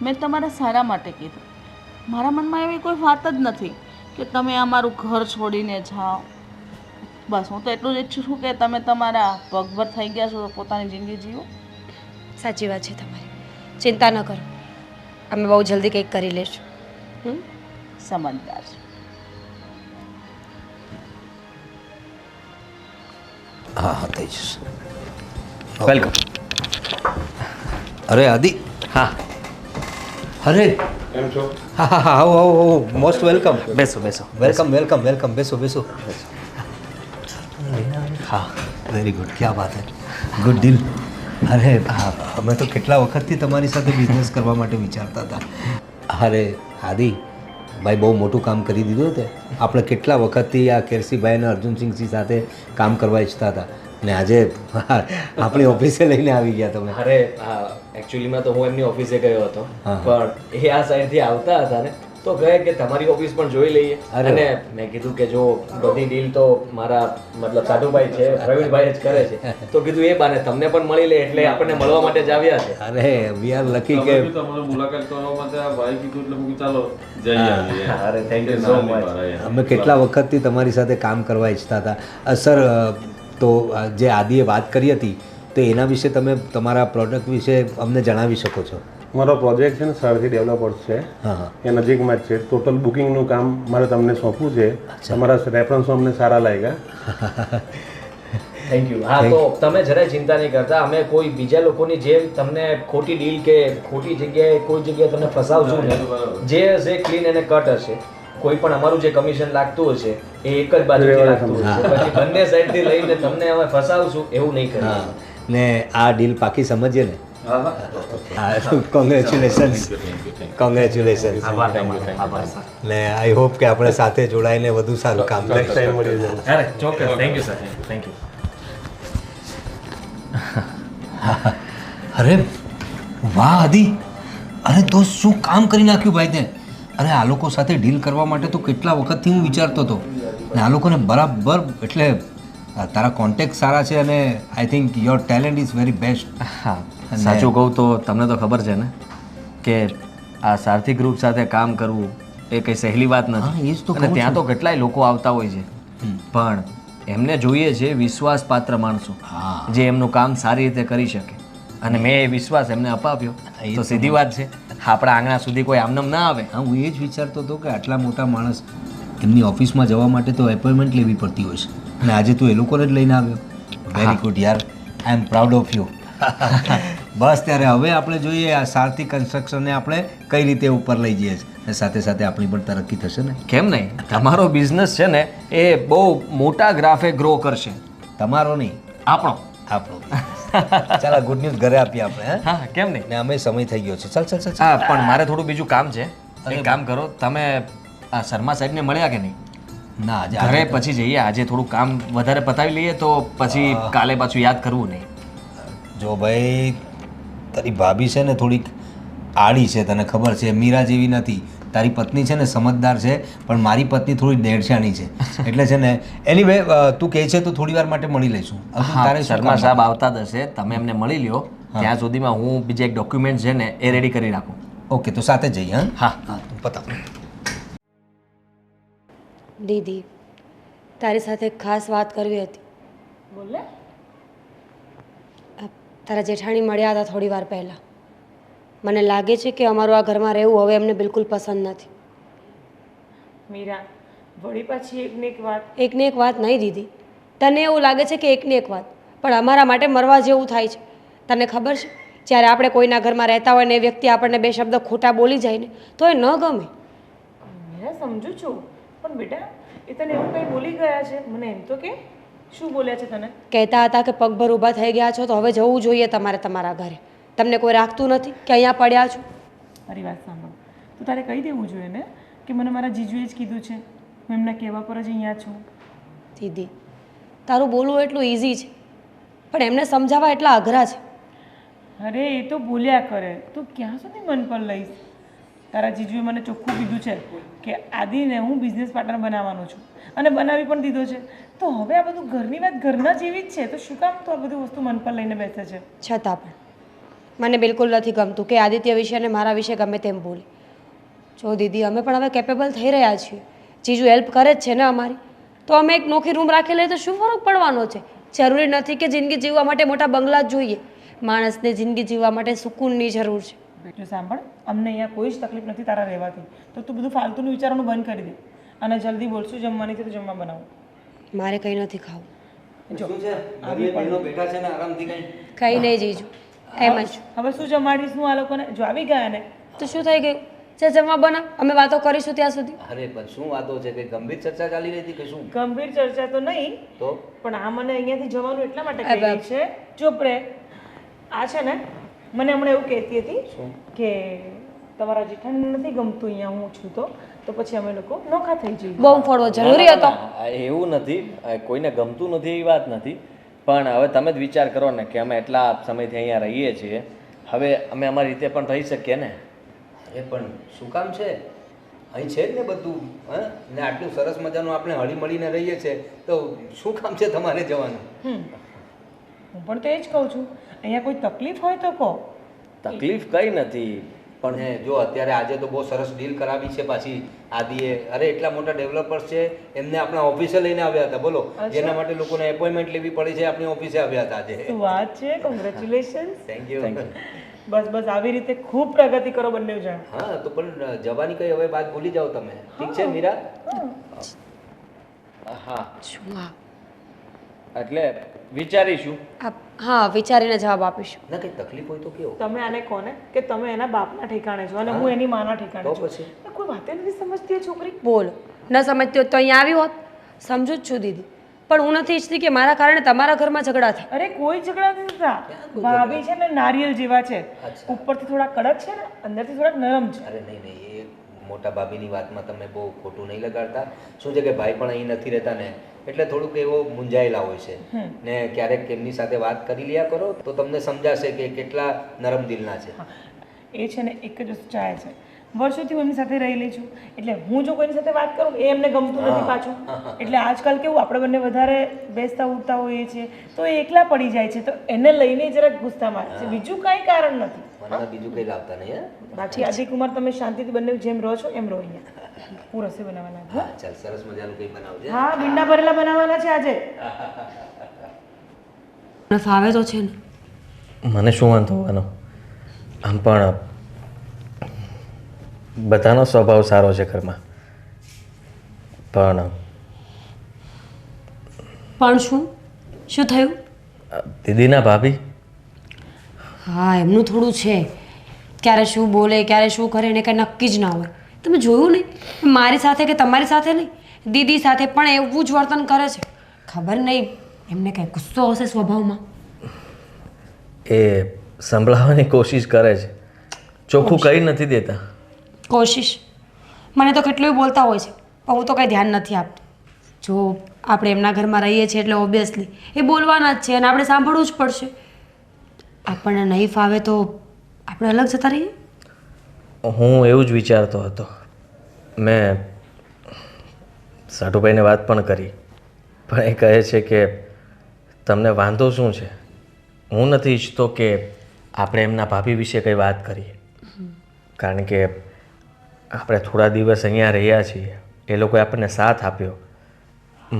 મેં તમારા સારા માટે કીધું. મારા મનમાં એવી કોઈ વાત જ નથી કે તમે આ મારું ઘર છોડીને જાઓ. બસ હું તો એટલું જ ઈચ્છું છું કે તમે તમારા પગભર થઈ ગયા છો તો પોતાની જિંદગી જીવો. સાચી વાત છે તમારી, ચિંતા ન કરો, અમે બહુ જલ્દી કંઈક કરી લઈશું. સમજદાર છે. હા હા, થઈ જશે. વેલકમ. અરે આદિ. હા. અરે કેમ છો? હા હા હા, આવો આવો આવો, મોસ્ટ વેલકમ. બેસો બેસો. વેલકમ વેલકમ વેલકમ, બેસો બેસો. હા. વેરી ગુડ, ક્યાં વાત હે, ગુડ ડીલ. અરે અમે તો કેટલા વખતથી તમારી સાથે બિઝનેસ કરવા માટે વિચારતા હતા. અરે આદિ ભાઈ બહુ મોટું કામ કરી દીધું તે. આપણે કેટલા વખતથી આ કેરસીભાઈ અને અર્જુનસિંહજી સાથે કામ કરવા ઈચ્છતા હતા, અને આજે આપણી ઓફિસે લઈને આવી ગયા તમે. અરે એકચ્યુઅલીમાં તો હું એમની ઓફિસે ગયો હતો, પણ એ આ સાઈડથી આવતા હતા ને તો કહે કે તમારી ઓફિસ પણ જોઈ લઈએ. અને મેં કીધું કે જો બધી ડીલ તો મારા મતલબ સાધુભાઈ છે, પ્રવીણભાઈ જ કરે છે, તો કીધું એ બાને તમને પણ મળી લે, એટલે આપણને મળવા માટે જ આવ્યા છે. અરે વી આર લકી કે તમારો મુલાકાત કરવા માટે આ ભાઈ કીધું એટલે હું ચાલો જઈ આવીએ. અરે થેન્ક યુ સો મચ. અમે કેટલા વખતથી તમારી સાથે કામ કરવા ઈચ્છતા હતા. સર, તો જે આદિએ વાત કરી હતી તો એના વિશે તમે તમારા પ્રોડક્ટ વિશે અમને જણાવી શકો છો? મારો પ્રોજેક્ટ છે ને સારથી ડેવલપર્સ છે, એ નજીકમાં જ છે. ટોટલ બુકિંગનું કામ મારે તમને સોંપવું છે. તમારા રેફરન્સો અમને સારા લાગ્યા. Thank you. હા, તો તમે જરાય ચિંતા નહીં કરતા. અમે કોઈ બીજા લોકોની જેમ તમને ખોટી ડીલ કે ખોટી જગ્યાએ કોઈ જગ્યાએ તમને ફસાવશું ને. જે હશે ક્લીન અને કટ હશે. કોઈ પણ અમારું જે કમિશન લાગતું હશે એ એક જ બાજુથી લાગતું હશે. પછી બંને સાઈડથી લઈને તમને અમે ફસાવશું એવું નહીં કરીએ. હા ને આ ડીલ પાકી સમજીએ ને. કોંગ્રેચ્યુલેશન્સ. કોંગ્રેચ્યુલેશન્સ. ને આઈ હોપ કે આપણે સાથે જોડાઈને વધુ સારું કામ કરીશું. અરે ચોક્કસ. Thank you sir. Thank you. અરે વાહ આદિ, અરે દોસ્ત શું કામ કરી નાખ્યું ભાઈ તે. અરે આ લોકો સાથે ડીલ કરવા માટે તો કેટલા વખતથી હું વિચારતો હતો ને આ લોકોને બરાબર એટલે તારા કોન્ટેક્ટ સારા છે અને I think your talent is very best. હા, સાચું કહું તો તમને તો ખબર છે ને કે આ સારથી ગ્રુપ સાથે કામ કરવું એ કંઈ સહેલી વાત નથી. એ જ તો અને ત્યાં તો કેટલાય લોકો આવતા હોય છે, પણ એમને જોઈએ છે વિશ્વાસપાત્ર માણસો જે એમનું કામ સારી રીતે કરી શકે. અને મેં એ વિશ્વાસ એમને અપાવ્યો તો સીધી વાત છે આપણા આંગણા સુધી કોઈ આમનામ ના આવે. હા, હું એ જ વિચારતો હતો કે આટલા મોટા માણસ એમની ઓફિસમાં જવા માટે તો એપોઇન્ટમેન્ટ લેવી પડતી હોય છે અને આજે તું એ લોકોને જ લઈને આવ્યો. વેરી ગુડ યાર, આઈ એમ પ્રાઉડ ઓફ યુ. બસ ત્યારે હવે આપણે જોઈએ આ સારથી કન્સ્ટ્રક્શનને આપણે કઈ રીતે ઉપર લઈ જઈએ છીએ અને સાથે સાથે આપણી પણ તરક્કી થશે ને. કેમ નહીં? તમારો બિઝનેસ છે ને એ બહુ મોટા ગ્રાફે ગ્રો કરશે. તમારો નહીં, આપણો. ચાલો ગુડ ન્યૂઝ ઘરે આપીએ આપણે. હા, કેમ નહીં? ને અમે સમય થઈ ગયો છે. ચાલ ચાલ ચાલ. હા, પણ મારે થોડું બીજું કામ છે. એક કામ કરો, તમે આ શર્મા સાહેબને મળ્યા કે નહીં? ના, આજે ઘરે પછી જઈએ. આજે થોડું કામ વધારે પતાવી લઈએ તો પછી કાલે પાછું યાદ કરવું નહીં. જો ભાઈ તારી ભાભી છે ને થોડીક આડી છે, તને ખબર છે. મીરા જેવી નથી. તારી પત્ની છે ને સમજદાર છે, પણ મારી પત્ની થોડી દેડશાની છે. એટલે છે ને એનીવે તું કહે છે તો થોડી વાર માટે મળી લઈશું. તારે શર્મા સાહેબ આવતા જ હશે, તમે એમને મળી લ્યો. ત્યાં સુધીમાં હું બીજા એક ડોક્યુમેન્ટ છે ને એ રેડી કરી રાખું. ઓકે, તો સાથે જઈએ. હા હા. પતાવ. દીદી, તારી સાથે એક ખાસ વાત કરવી હતી. બોલે. તારા જેઠાણી મળ્યા હતા થોડી વાર પહેલાં. મને લાગે છે કે અમારું આ ઘરમાં રહેવું હવે એમને બિલકુલ પસંદ નથી. મીરા, વળી પાછી એકને એક વાત. એકને એક વાત નહીં દીદી, તને એવું લાગે છે કે એકને એક વાત, પણ અમારા માટે મરવા જેવું થાય છે. તને ખબર છે જ્યારે આપણે કોઈના ઘરમાં રહેતા હોય ને એ વ્યક્તિ આપણને બે શબ્દ ખોટા બોલી જાય ને તો એ ન ગમે. મીરા, સમજુ છું, પણ બેટા એ તને એવું કંઈ બોલી ગયા છે? મને એમ તો કે શું બોલ્યા છે તને? કહેતા હતા કે પગભર ઊભા થઈ ગયા છો તો હવે જવું જોઈએ તમારે તમારા ઘરે. તમને કોઈ રાખતું નથી કે અહીંયા પડ્યા છો? મારી વાત સાંભળ, તો તારે કહી દેવું જોઈએ ને કે મને મારા જીજુએ જ કીધું છે, હું એમના કહેવા પર જ અહીંયા છું. દીદી, તારું બોલવું એટલું ઇઝી છે પણ એમને સમજાવવા એટલા અઘરા છે. અરે એ તો બોલ્યા કરે, તું ક્યાં સુધી મન પર લઈશ? તારા જીજુએ મને ચોખ્ખું કીધું છે કે આદિને હું બિઝનેસ પાર્ટનર બનાવવાનો છું અને બનાવી પણ દીધો છે. તો હવે આ બધું ઘરની વાત ઘરના જેવી જ છે, તો શું કામ તો આ બધી વસ્તુ મન પર લઈને બેસે છે? છતાં પણ મને બિલકુલ નથી ગમતું કે આદિત્ય વિશે અને મારા વિશે ગમે તેમ બોલી. જો દીદી, અમે પણ હવે કેપેબલ થઈ રહ્યા છીએ. જીજુ હેલ્પ કરે જ છે ને અમારી, તો અમે એક નોખી રૂમ રાખી લઈએ તો શું ફરક પડવાનો છે? જરૂરી નથી કે જિંદગી જીવવા માટે મોટા બંગલા જ જોઈએ. માણસને જિંદગી જીવવા માટે સુકૂનની જરૂર છે. જો સાંભળ, અમને અહીંયા કોઈ જ તકલીફ નથી તારા રહેવાથી, તો તું બધું ફાલતુનું વિચારવાનું બંધ કરી દે અને જલ્દી બોલશું. જમવાની છે તો જમવા બનાવું. મારે કંઈ નથી ખાવું. જો બેઠા છે ને આરામથી કઈ. કંઈ નહીં જીજુ, એમ જ. હવે શું જમાડીશ હું આ લોકોને? જો આવી ગયા ને તો શું થઈ ગયું? જે જમવા બનાવ, અમે વાતો કરીશું ત્યાં સુધી. અરે પણ શું વાતો છે? કઈ ગંભીર ચર્ચા ચાલી રહી હતી કે શું? ગંભીર ચર્ચા તો નહીં, તો પણ આ મને અહીંયાથી જવાનું એટલા માટે કહી રહી છે. ચૂપ રહે. આ છે ને મને હમણાં એવું કહેતી હતી કે તમારા જેઠાણીને નથી ગમતું અહીંયા હું છું તો પછી અમે લોકો નોખા થઈ જઈએ. બોમ્બ ફોડવો જરૂરી હતો? એવું નથી, કોઈને ગમતું નથી એવી વાત નથી, પણ હવે તમે જ વિચાર કરો ને કે અમે એટલા સમયથી અહીંયા રહીએ છીએ, હવે અમે અમારી રીતે પણ રહી શકીએ ને. અરે પણ શું કામ છે? અહીં છે જ ને બધું. હા, ને આટલું સરસ મજાનું આપણે હળી મળીને રહીએ છીએ તો શું કામ છે તમારે જવાનું? હું પણ તો એ જ કહું છું, અહીંયા કોઈ તકલીફ હોય તો કહો. તકલીફ કંઈ નથી, પણ હે જો અત્યારે આજે તો બહુ સરસ ડીલ કરાવી છે પાછી આદિએ. અરે એટલા મોટા ડેવલપર્સ છે, એમને આપણા ઓફિસે લઈને આવ્યા હતા. બોલો, જેના માટે લોકોને એપોઇન્ટમેન્ટ લેવી પડી છે આપણી ઓફિસે આવ્યા હતા આજે. શું વાત છે! કોંગ્રેચ્યુલેશન્સ. Thank you. બસ બસ આવી રીતે ખૂબ પ્રગતિ કરો બંને જણ. હા, તો પણ જવાની કઈ હવે વાત ભૂલી જાઓ તમે. ઠીક છે મીરા? હા. શું આ એટલે વિચારીશું. હા, વિચારીને જવાબ આપીશું. ના કંઈ તકલીફ હોય તો કેવો તમે આને કોને કે તમે એના બાપના ઠેકાણે છો અને હું એની માના ઠેકાણે તો છું પછી કોઈ વાતે નથી સમજતી એ છોકરી. બોલો, ન સમજતી હોત તો અહીંયા આવી હોત. સમજુ જ છું દીદી, પણ હું નથી ઈચ્છતી કે મારા કારણે તમારા ઘરમાં ઝઘડા થાય. અરે કોઈ ઝઘડા નથી થતા. ભાભી છે ને નારિયેલ જેવા છે, ઉપરથી થોડા કડક છે ને અંદરથી થોડાક નરમ છે. અરે નહીં નહીં, એ મોટા ભાભીની વાતમાં તમે બહુ ખોટું નહીં લગાડતા. શું છે કે ભાઈ પણ અહીં નથી રહેતા ને, એટલે થોડુંક એવો મૂંઝાયેલા હોય છે ને. ક્યારેક એમની સાથે વાત કરી લ્યા કરો તો તમને સમજાશે કે કેટલા નરમ દિલના છે. એ છે ને એક જ વસ્તુ ચાહે છે. વર્ષોથી હું એમની સાથે રહેલી છું, એટલે હું જો કોઈની સાથે વાત કરું એ એમને ગમતું નથી પાછું. એટલે આજકાલ કેવું આપણે બંને વધારે બેસતા ઉઠતા હોઈએ છીએ તો એ એકલા પડી જાય છે, તો એને લઈને જરાક ગુસ્સા મારે છે. બીજું કાંઈ કારણ નથી. મને બીજું કંઈ લાવતા નહીં. બાકી આદિકુમાર તમે શાંતિથી બંને જેમ રહો છો એમ રહો અહીંયા. હું રસોઈ બનાવવાના છું. હા ચાલ, સરસ મજાનું કંઈ બનાવજે. હા, ભીંડા ભરેલા બનાવવાના છે આજે. મને ફાવે તો છે ને. મને શું વાંધો હોવાનો? આમ પણ બધાનો સ્વભાવ સારો છે ઘરમાં. પણ શું થયું? દીદીના ભાભી હા, એમનું થોડું છે. ક્યારે શું બોલે, ક્યારે શું કરે એને કંઈ નક્કી જ ના હોય. તમે જોયું નહીં? મારી સાથે કે તમારી સાથે નહીં, દીદી સાથે પણ એવું જ વર્તન કરે છે. ખબર નહીં એમને કંઈ ગુસ્સો હશે સ્વભાવમાં. એ સંભળાવવાની કોશિશ કરે છે, ચોખ્ખું કહી નથી દેતા. કોશિશ મને તો કેટલું બોલતા હોય છે, પણ હું તો કંઈ ધ્યાન નથી આપતી. જો આપણે એમના ઘરમાં રહીએ છીએ એટલે ઓબ્વિયસલી એ બોલવાના જ છે અને આપણે સાંભળવું જ પડશે. આપણને નહીં ફાવે તો આપણે અલગ જતા રહીએ. હું એવું જ વિચારતો હતો. મેં સાટુભાઈને વાત પણ કરી, પણ એ કહે છે કે તમને વાંધો શું છે. હું નથી ઈચ્છતો કે આપણે એમના ભાભી વિશે કંઈ વાત કરીએ, કારણ કે આપણે થોડા દિવસ અહીંયા રહ્યા છીએ. એ લોકોએ આપણને સાથ આપ્યો,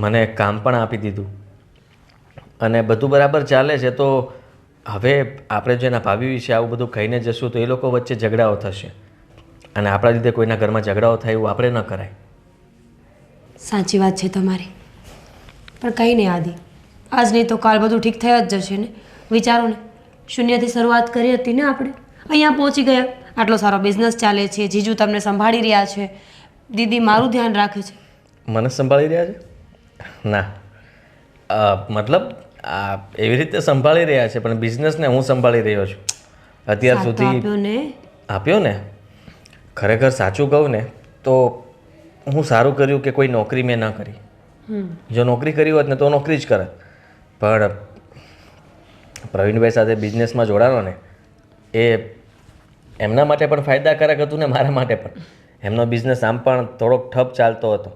મને કામ પણ આપી દીધું અને બધું બરાબર ચાલે છે. તો હવે આપણે જો એના ભાભી વિશે આવું બધું કહીને જશું તો એ લોકો વચ્ચે ઝઘડાઓ થશે અને આપણા લીધે કોઈના ઘરમાં ઝઘડાઓ થાય એવું આપણે ન કરાય. સાચી વાત છે તમારી, પણ કંઈ નહીં આદિ, આજ નહીં તો કાલ બધું ઠીક થઈ જ જશે ને. વિચારો ને, શૂન્યથી શરૂઆત કરી હતી ને આપણે, અહીંયા પહોંચી ગયા. આટલો સારો બિઝનેસ ચાલે છે, જીજુ તમને સંભાળી રહ્યા છે, દીદી મારું ધ્યાન રાખે છે. મને સંભાળી રહ્યા છે? ના, મતલબ એવી રીતે સંભાળી રહ્યા છે, પણ બિઝનેસને હું સંભાળી રહ્યો છું અત્યાર સુધી. આપ્યો ને. ખરેખર સાચું કહું ને તો હું સારું કર્યું કે કોઈ નોકરી મેં ન કરી. જો નોકરી કરી હોત ને તો નોકરી જ કરત, પણ પ્રવીણભાઈ સાથે બિઝનેસમાં જોડાનો ને એ એમના માટે પણ ફાયદાકારક હતું ને મારા માટે પણ. એમનો બિઝનેસ આમ પણ થોડોક ઠપ ચાલતો હતો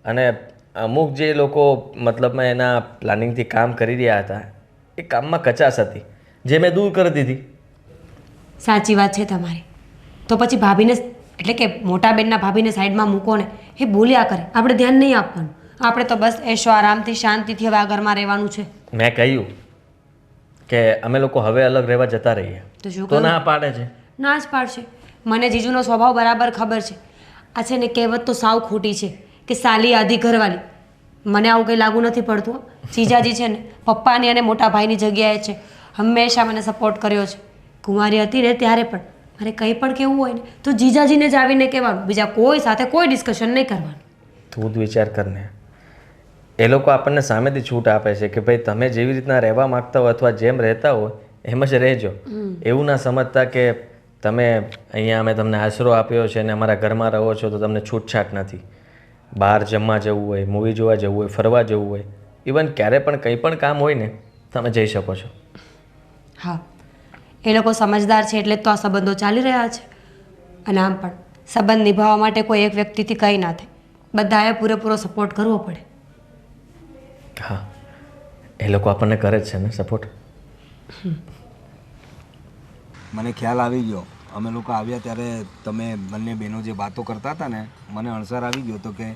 અને અમુક જે લોકો મતલબમાં એના પ્લાનિંગથી કામ કરી રહ્યા હતા એ કામમાં કચાશ હતી જે મેં દૂર કરી દીધી. સાચી વાત છે તમારી. તો પછી ભાભીને એટલે કે મોટા બેનના ભાભીને સાઈડમાં મૂકો ને, એ બોલ્યા કરે, આપણે ધ્યાન નહીં આપવાનું. આપણે તો બસ એશો આરામથી શાંતિથી હવે આ ઘરમાં રહેવાનું છે. મેં કહ્યું કે અમે લોકો હવે અલગ રહેવા જતા રહીએ તો શું તો ના પાડે છે. ના જ પાડશે. મને જીજુનો સ્વભાવ બરાબર ખબર છે. આ છે ને કહેવત તો સાવ ખોટી છે કે સાલી આધી ઘરવાળી. મને આવું કંઈ લાગુ નથી પડતું. જીજાજી છે ને પપ્પાની અને મોટા ભાઈની જગ્યાએ છે. હંમેશા મને સપોર્ટ કર્યો છે. કુંવારી હતી ને ત્યારે પણ મારે કંઈ પણ કહેવું હોય ને તો જીજાજીને જ આવીને કહેવાનું, બીજા કોઈ સાથે કોઈ ડિસ્કશન નહીં કરવાનું. તું જ વિચાર કરને, એ લોકો આપણને સામેથી છૂટ આપે છે કે ભાઈ તમે જેવી રીતના રહેવા માગતા હો અથવા જેમ રહેતા હોય એમ જ રહેજો. એવું ના સમજતા કે તમે અહીંયા અમે તમને આશરો આપ્યો છે અને અમારા ઘરમાં રહો છો તો તમને છૂટછાટ નથી. બહાર જમવા જવું હોય, મૂવી જોવા જવું હોય, ફરવા જવું હોય, ઇવન ક્યારે પણ કંઈ પણ કામ હોય ને તમે જઈ શકો છો. હા, એ લોકો સમજદાર છે એટલે જ તો આ સંબંધો ચાલી રહ્યા છે. અને આમ પણ સંબંધ નિભાવવા માટે કોઈ એક વ્યક્તિથી કંઈ ના થાય, બધાએ પૂરેપૂરો સપોર્ટ કરવો પડે. હા, એ લોકો આપણને કરે જ છે ને સપોર્ટ. મને ખ્યાલ આવી ગયો. અમે લોકો આવ્યા ત્યારે તમે બંને બહેનો જે વાતો કરતા હતા ને, મને અણસર આવી ગયો હતો કે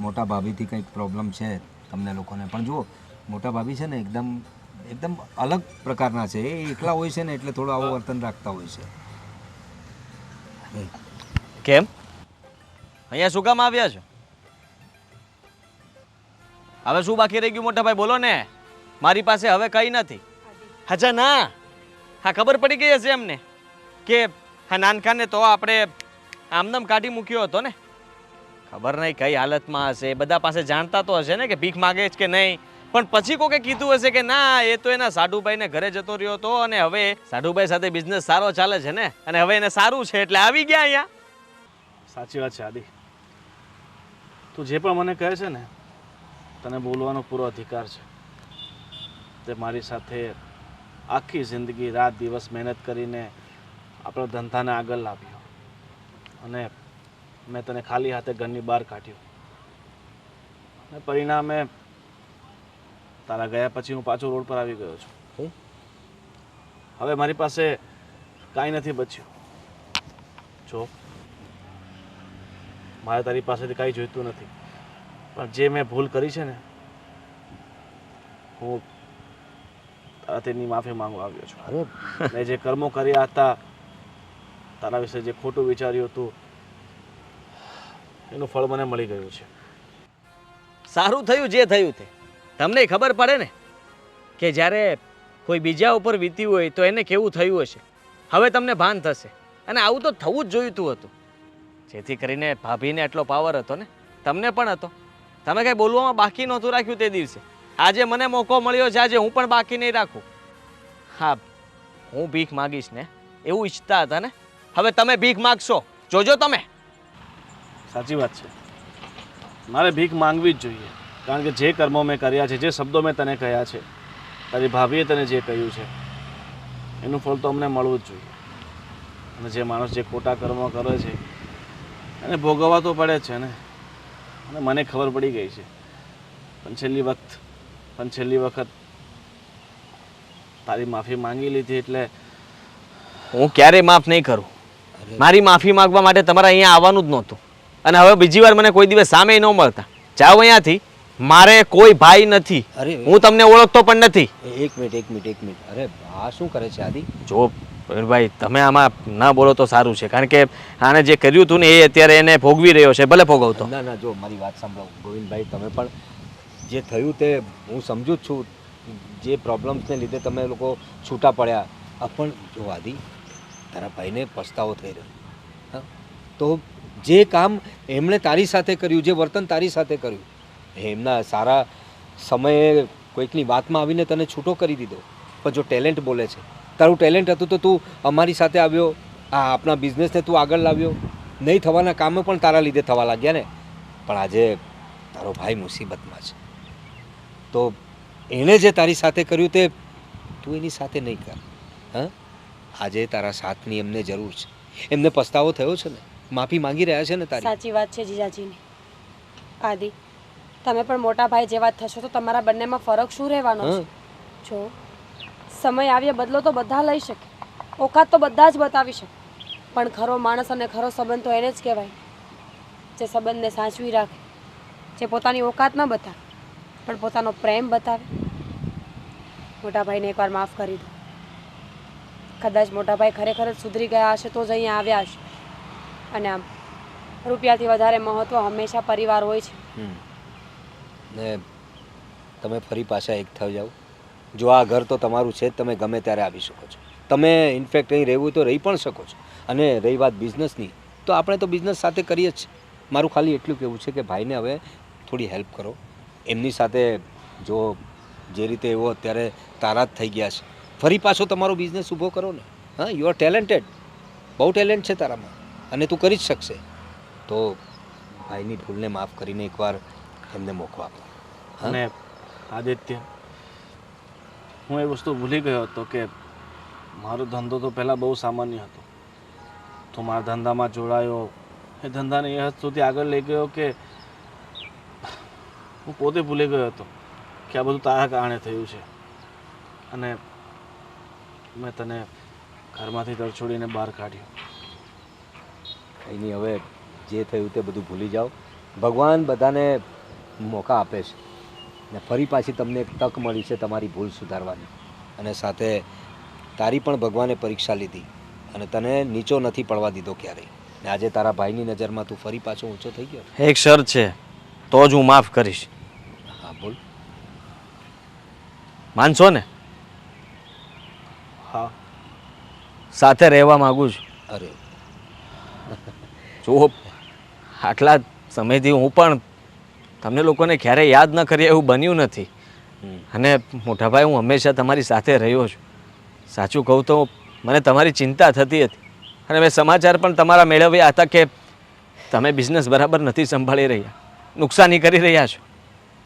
મોટા ભાભીથી કંઈક પ્રોબ્લેમ છે તમને લોકોને. પણ જુઓ, મોટા ભાભી છે ને એકદમ અલગ પ્રકારના છે. એ એકલા હોય છે ને એટલે થોડું આવું વર્તન રાખતા હોય છે. કેમ અહીંયા શું કામ આવ્યા છો? હવે શું બાકી રહી ગયું મોટા ભાઈ, બોલો ને. મારી પાસે હવે કંઈ નથી. અચ્છા ના, હા ખબર પડી ગઈ હશે એમને કે હા નાનખાને તો આપણે આમનામ કાઢી મૂક્યો હતો ને. ખબર નહીં કઈ હાલતમાં હશે, બધા પાસે જાણતા તો હશે ને કે ભીખ માગે છે કે નહીં. પણ પછી કોકે કીધું હશે કે ના એ તો એના સાઢુભાઈને ઘરે જતો રહ્યો હતો અને હવે સાઢુભાઈ સાથે બિઝનેસ સારો ચાલે છે ને, અને હવે એને સારું છે એટલે આવી ગયા અહીંયા. સાચી વાત છે આદિ. તું જે પણ મને કહે છે ને, તને બોલવાનો પૂરો અધિકાર છે. તે મારી સાથે આખી જિંદગી રાત દિવસ મહેનત કરીને આપણો ધંધાને આગળ લાવ્યો અને મેં તને ખાલી હાથે ઘરની બહાર કાઢ્યો અને પરિણામે તારા ગયા પછી હું પાછો રોડ પર આવી ગયો છું. હવે મારી પાસે કાંઈ નથી બચ્યું. જો મારે તારી પાસેથી કાંઈ જોઈતું નથી, પણ જે મેં ભૂલ કરી છે ને, હું તેની માફી માંગવા આવ્યો છું. મેં જે કર્મો કર્યા હતા, તારા વિશે જે ખોટું વિચાર્યું હતું, એનું ફળ મને મળી ગયું છે. સારું થયું જે થયું તે. તમને ખબર પડે ને કે જ્યારે કોઈ બીજા ઉપર વીત્યું હોય તો એને કેવું થયું હશે. હવે તમને ભાન થશે, અને આવું તો થવું જ જોઈતું હતું. જેથી કરીને ભાભીને એટલો પાવર હતો ને, તમને પણ હતો. તમે કંઈ બોલવામાં બાકી નહોતું રાખ્યું તે દિવસે. આજે મને મોકો મળ્યો છે, આજે હું પણ બાકી નહીં રાખું. હા, હું ભીખ માગીશ ને એવું ઈચ્છતા હતા ને, હવે તમે ભીખ માગશો, જોજો તમે. સાચી વાત છે, મારે ભીખ માંગવી જ જોઈએ. કારણ કે જે કર્મો મેં કર્યા છે, જે શબ્દો મેં તને કહ્યા છે, તારી ભાભીએ તને જે કહ્યું છે, એનું ફળ તો અમને મળવું જ જોઈએ. અને જે માણસ જે ખોટા કર્મો કરે છે એને ભોગવવા તો પડે જ છે ને. અને મને ખબર પડી ગઈ છે, પણ છેલ્લી વખત તારી માફી માંગી લીધી એટલે હું ક્યારેય માફ નહીં કરું. મારી માફી માંગવા માટે તમારે અહીંયા આવવાનું જ નહોતું, અને હવે બીજી વાર મને કોઈ દિવસ સામે ન મળતા. જાઓ અહીંયાથી. મારે કોઈ ભાઈ નથી, હું તમને ઓળખતો પણ નથી. એક મિનિટ. અરે આ શું કરે છે આદિ? જો ભાઈ, તમે આમાં ના બોલો તો સારું છે, કારણ કે આને જે કર્યું હતું ને એ અત્યારે એને ભોગવી રહ્યો છે. ભલે ભોગવતો. ના, જો મારી વાત સાંભળો ગોવિંદભાઈ, તમે પણ જે થયું તે હું સમજુ જ છું. જે પ્રોબ્લેમ્સને લીધે તમે લોકો છૂટા પડ્યા, પણ જો આદિ, તારા ભાઈને પસ્તાવો થઈ રહ્યો. હા, તો જે કામ એમણે તારી સાથે કર્યું, જે વર્તન તારી સાથે કર્યું, એમના સારા સમયે કોઈકની વાતમાં આવીને તને છૂટો કરી દીધો. પણ જો ટેલેન્ટ બોલે છે, તારું ટેલેન્ટ હતું તો તું અમારી સાથે આવ્યો, આ આપણા બિઝનેસને તું આગળ લાવ્યો. નહીં થવાના કામો પણ તારા લીધે થવા લાગ્યા ને. પણ આજે તારો ભાઈ મુસીબતમાં છે, તો એણે જે તારી સાથે કર્યું તે તું એની સાથે નહીં કર. હા, આજે તારા સાથની એમને જરૂર છે. એમને પસ્તાવો થયો છે ને, માફી માંગી રહ્યા છે ને તારી. સાચી વાત છે જીજાજીની. આદિ, તમે પણ મોટા ભાઈ જેવા થશો તો તમારા બંનેમાં ફરક શું રહેવાનો છે? જો સમય આવ્યે બદલો તો બધા લઈ શકે, ઓકાત તો બધા જ બતાવી શકે, પણ ખરો માણસ અને ખરો સંબંધ તો એને જ કહેવાય જે સંબંધને સાચવી રાખે, જે પોતાની ઓકાત ન બતાવે પણ પોતાનો પ્રેમ બતાવે. મોટા ભાઈને એકવાર માફ કરી દો. કદાચ મોટા ભાઈ ખરેખર જ સુધરી ગયા હશે તો જ અહીંયા આવ્યા હશે. અને આમ રૂપિયાથી વધારે મહત્વ હંમેશા પરિવાર હોય છે. ને તમે ફરી પાછા એક થઈ જાઓ. જો આ ઘર તો તમારું છે જ, તમે ગમે ત્યારે આવી શકો છો. તમે ઇનફેક્ટ અહીં રહેવું તો રહી પણ શકો છો. અને રહી વાત બિઝનેસની, તો આપણે તો બિઝનેસ સાથે કરીએ જ. મારું ખાલી એટલું કહેવું છે કે ભાઈને હવે થોડી હેલ્પ કરો. એમની સાથે જો જે રીતે એવો અત્યારે તારા જ થઈ ગયા છે, ફરી પાછો તમારો બિઝનેસ ઊભો કરો ને. હા, યુ આર ટેલેન્ટેડ, બહુ ટેલેન્ટ છે તારામાં, અને તું કરી જ શકશે. તો ભાઈની ભૂલને માફ કરીને એકવાર એમને મોકો આપો. અને આદિત્ય, હું એ વસ્તુ ભૂલી ગયો હતો કે મારો ધંધો તો પહેલાં બહુ સામાન્ય હતો. તો મારા ધંધામાં જોડાયો, એ ધંધાને એ હદ સુધી આગળ લઈ ગયો કે હું પોતે ભૂલી ગયો હતો કે આ બધું તારા કારણે થયું છે. અને મેં તને ઘરમાંથી તરછોડીને બહાર કાઢ્યો. કંઈ નહીં, હવે જે થયું તે બધું ભૂલી જાઓ. ભગવાન બધાને મોકા આપે છે, ને ફરી પાછી તમને એક તક મળી છે તમારી ભૂલ સુધારવાની. અને સાથે તારી પણ ભગવાને પરીક્ષા લીધી અને તને નીચો નથી પડવા દીધો ક્યારેય. ને આજે તારા ભાઈની નજરમાં તું ફરી પાછો ઊંચો થઈ ગયો. એક શરત છે, તો જ હું માફ કરીશ. હા, બોલ. માનશો ને? હા. સાથે રહેવા માંગુ છું. અરે જુઓ, આટલા સમયથી હું પણ તમને લોકોને ક્યારેય યાદ ન કરીએ એવું બન્યું નથી. અને મોટાભાઈ, હું હંમેશા તમારી સાથે રહ્યો છું. સાચું કહું તો મને તમારી ચિંતા થતી હતી અને મેં સમાચાર પણ તમારા મેળવ્યા હતા કે તમે બિઝનેસ બરાબર નથી સંભાળી રહ્યા, નુકસાની કરી રહ્યા છો.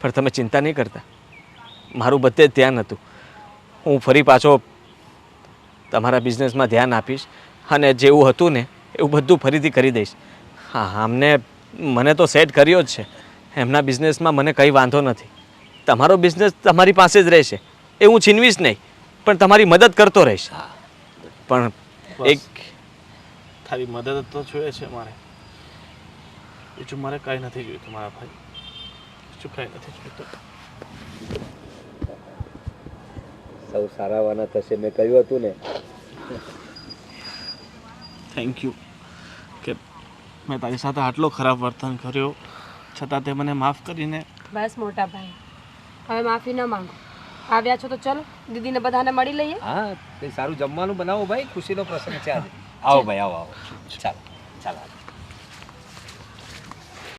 પણ તમે ચિંતા નહીં કરતા, મારું બધે જ ધ્યાન હતું. હું ફરી પાછો તમારા બિઝનેસમાં ધ્યાન આપીશ અને જેવું હતું ને એવું બધું ફરીથી કરી દઈશ. હા, મને તો સેટ કર્યો જ છે. એમના બિઝનેસમાં મને કંઈ વાંધો નથી. તમારો બિઝનેસ તમારી પાસે જ રહેશે, એ હું છીનવીશ નહીં, પણ તમારી મદદ કરતો રહીશ. પણ એક તારી મદદ તો જોઈએ છે મારે. બીજું મારે કાંઈ નથી જોઈતું મારા ભાઈ, બીજું કાંઈ નથી જોઈતું. સૌ સારાવાના થશે, મેં કહ્યું હતું ને. થેન્ક યુ કે મેં તારી સાથે આટલો ખરાબ વર્તન કર્યો છતાં તે મને માફ કરીને. બસ મોટા ભાઈ, હવે માફી ન માંગો. આવ્યા છો તો ચલો દીદીને બધાને મળી લઈએ. હા, કંઈ સારું જમવાનું બનાવો ભાઈ, ખુશીનો પ્રસંગ છે આજે. આવો ભાઈ, આવો આવો. ચાલો ચાલો.